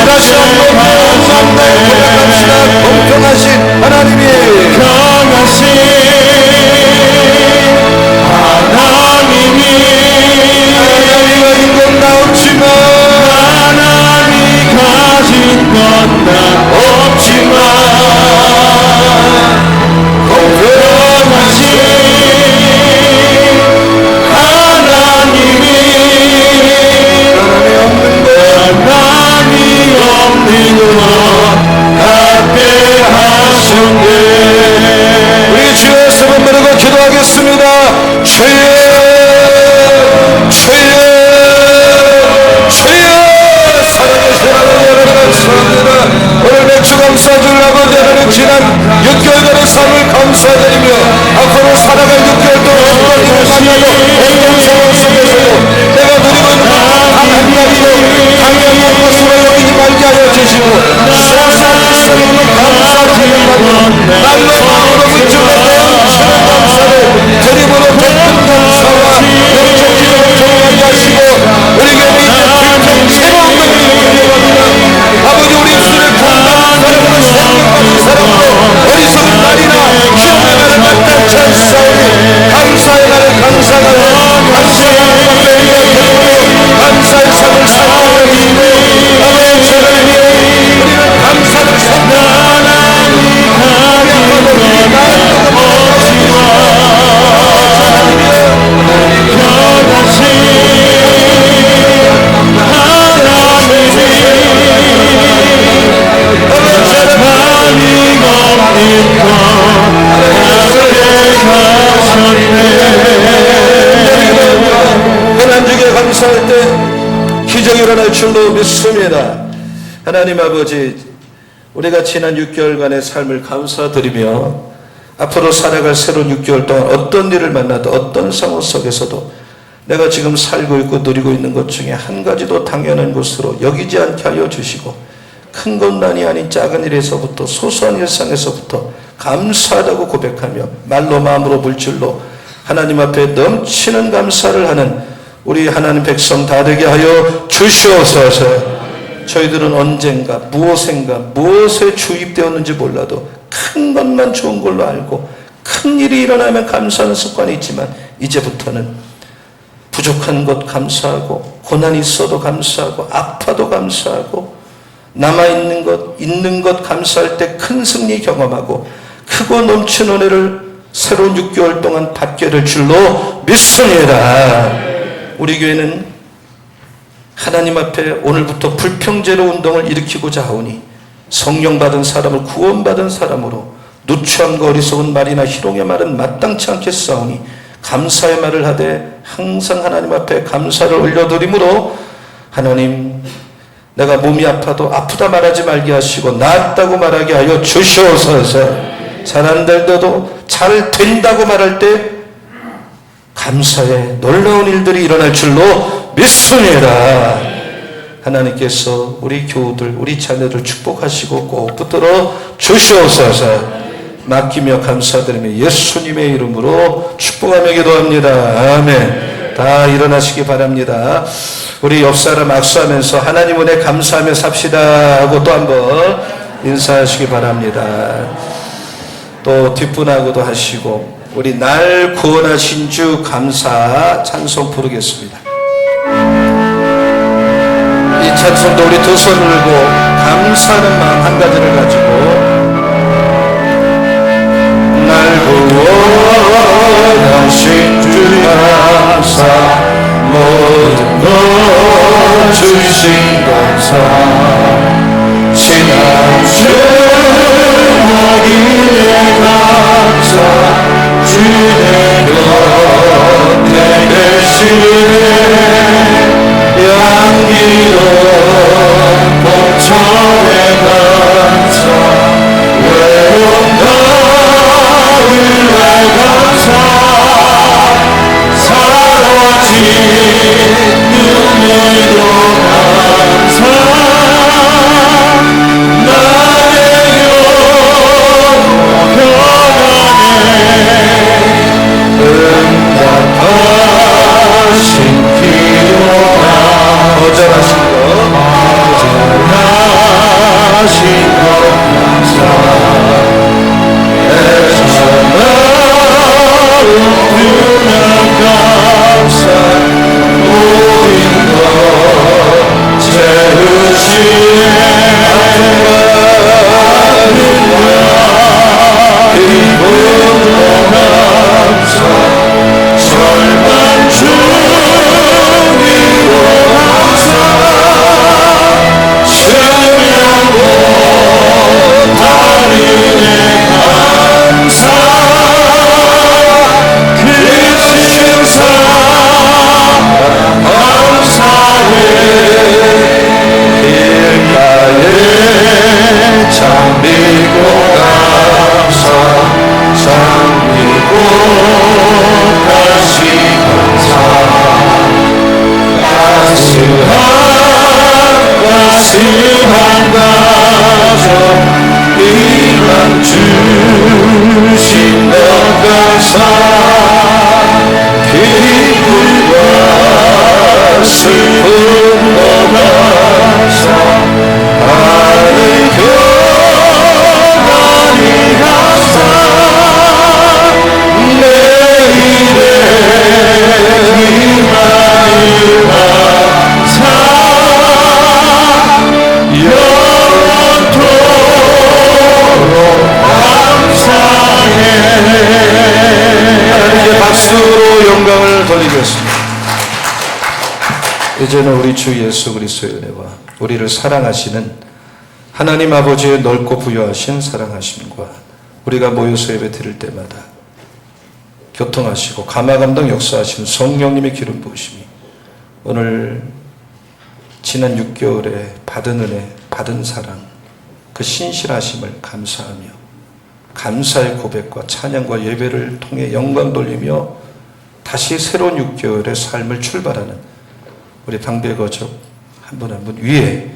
Speaker 3: 다시 한번 감사합니다. 고백합시다. 공평하신 하나님이 가진 건 나 없지만 하나님이 가진 건 나 없지만 공평하신 하나님이 하나님이 없는 것 함께 하셨네. 우리 주의 세번 부르고 기도하겠습니다. 주여 오늘 맥주 감사주를 아버지 하나님 지난 6개월간의 삶을 감사드리며 앞으로 살아갈 6개월 동안 어떤 일을 만나도 어떤 상황 속에서도 내가 누리고 있는 하나님이요 당연한 것으로 여기지 말게 하여 주시고 세상에서는 감사드리며 날로 마음으로 붙잡아 넘치는 감사를 드림으로 깊은 감사와 영적 기도를 통하게 하시고 우리 교회 이제 불평 새로운 것을 이루어갑니다. 아버지 우리 입술을 건강한 사람으로 생명받은 사람으로 어리석은 말이나 시험의 말을 마땅치 않사오니 감사의 말을 감사하고 감사의 말을 감사의 삶을 살아가는 이유로 아버지 저를 위해 우리는 감사를 선포하나니 하나님께 감사할 때 기적이 일어날 줄로 믿습니다. 하나님 아버지 우리가 지난 6개월간의 삶을 감사드리며 앞으로 살아갈 새로운 6개월 동안 어떤 일을 만나도 어떤 상황 속에서도 내가 지금 살고 있고 누리고 있는 것 중에 한 가지도 당연한 것으로 여기지 않게 하여 주시고 큰 것만이 아닌 작은 일에서부터 소소한 일상에서부터 감사하다고 고백하며 말로 마음으로 물질로 하나님 앞에 넘치는 감사를 하는 우리 하나님 백성 다 되게 하여 주시옵소서. 저희들은 언젠가 무엇에 주입되었는지 몰라도 큰 것만 좋은 걸로 알고 큰 일이 일어나면 감사하는 습관이 있지만 이제부터는 부족한 것 감사하고 고난이 있어도 감사하고 아파도 감사하고 남아있는 것 있는 것 감사할 때 큰 승리 경험하고 크고 넘친 은혜를 새로운 6개월 동안 받게 될 줄로 믿습니다. 우리 교회는 하나님 앞에 오늘부터 불평제로 운동을 일으키고자 하오니 성령 받은 사람을 구원받은 사람으로 누추함과 어리석은 말이나 희롱의 말은 마땅치 않겠사오니 감사의 말을 하되 항상 하나님 앞에 감사를 올려드림으로 하나님 내가 몸이 아파도 아프다 말하지 말게 하시고 나았다고 말하게 하여 주시옵소서. 잘 안 될때도 잘 된다고 말할 때 감사의 놀라운 일들이 일어날 줄로 믿습니다. 하나님께서 우리 교우들 우리 자녀들 축복하시고 꼭 붙들어 주시옵소서. 맡기며 감사드리며 예수님의 이름으로 축복하며 기도합니다. 아멘. 다 일어나시기 바랍니다. 우리 옆 사람 악수하면서 하나님 은혜 감사하며 삽시다 하고 또 한번 인사하시기 바랍니다. 또 뒷분하고도 하시고 우리 날 구원하신 주 감사 찬송 부르겠습니다. 이 찬송도 우리 두 손을 들고 감사하는 마음 한 가지를 가지고 날 구원하신 주 감사 모든 것 주신 감사 지난 죄악일에 감사 주의 곁에 계시네 양기로 봄철에 감사 외로운 가을에 감사 사라진 눈물도 감사 나의 영원하네 응답하신 기도가 거절하신 것 감사 애처나름 감사 모인 것 채우시네 기쁨도 감사 절반 주기로 감사 생명고 달인의 감사 크신 사랑 감사해 길가에 잠비고 감사 잠비고 다시 감사 가슴한 가정 이만 주신 것 감사 기쁨과 슬픔도 감사 하늘 교만이 감사 내일의 희망이 감사 영원토록 감사해 하나님께 박수로 영광을 돌리겠습니다. 이제는 우리 주 예수 그리스도의 은혜와 우리를 사랑하시는 하나님 아버지의 넓고 부유하신 사랑하심과 우리가 모여서 예배 드릴 때마다 교통하시고 감화감동 역사하시는 성령님의 기름 부으심이 오늘 지난 6개월에 받은 은혜, 받은 사랑, 그 신실하심을 감사하며 감사의 고백과 찬양과 예배를 통해 영광 돌리며 다시 새로운 6개월의 삶을 출발하는 우리 방배거적 한 분 한 분 위에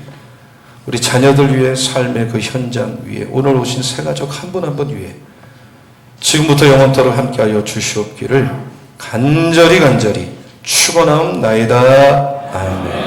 Speaker 3: 우리 자녀들 위해 삶의 그 현장 위에 오늘 오신 새가족 한 분 한 분 위에 지금부터 영원토록 함께하여 주시옵기를 간절히 축원하옵나이다. 아멘.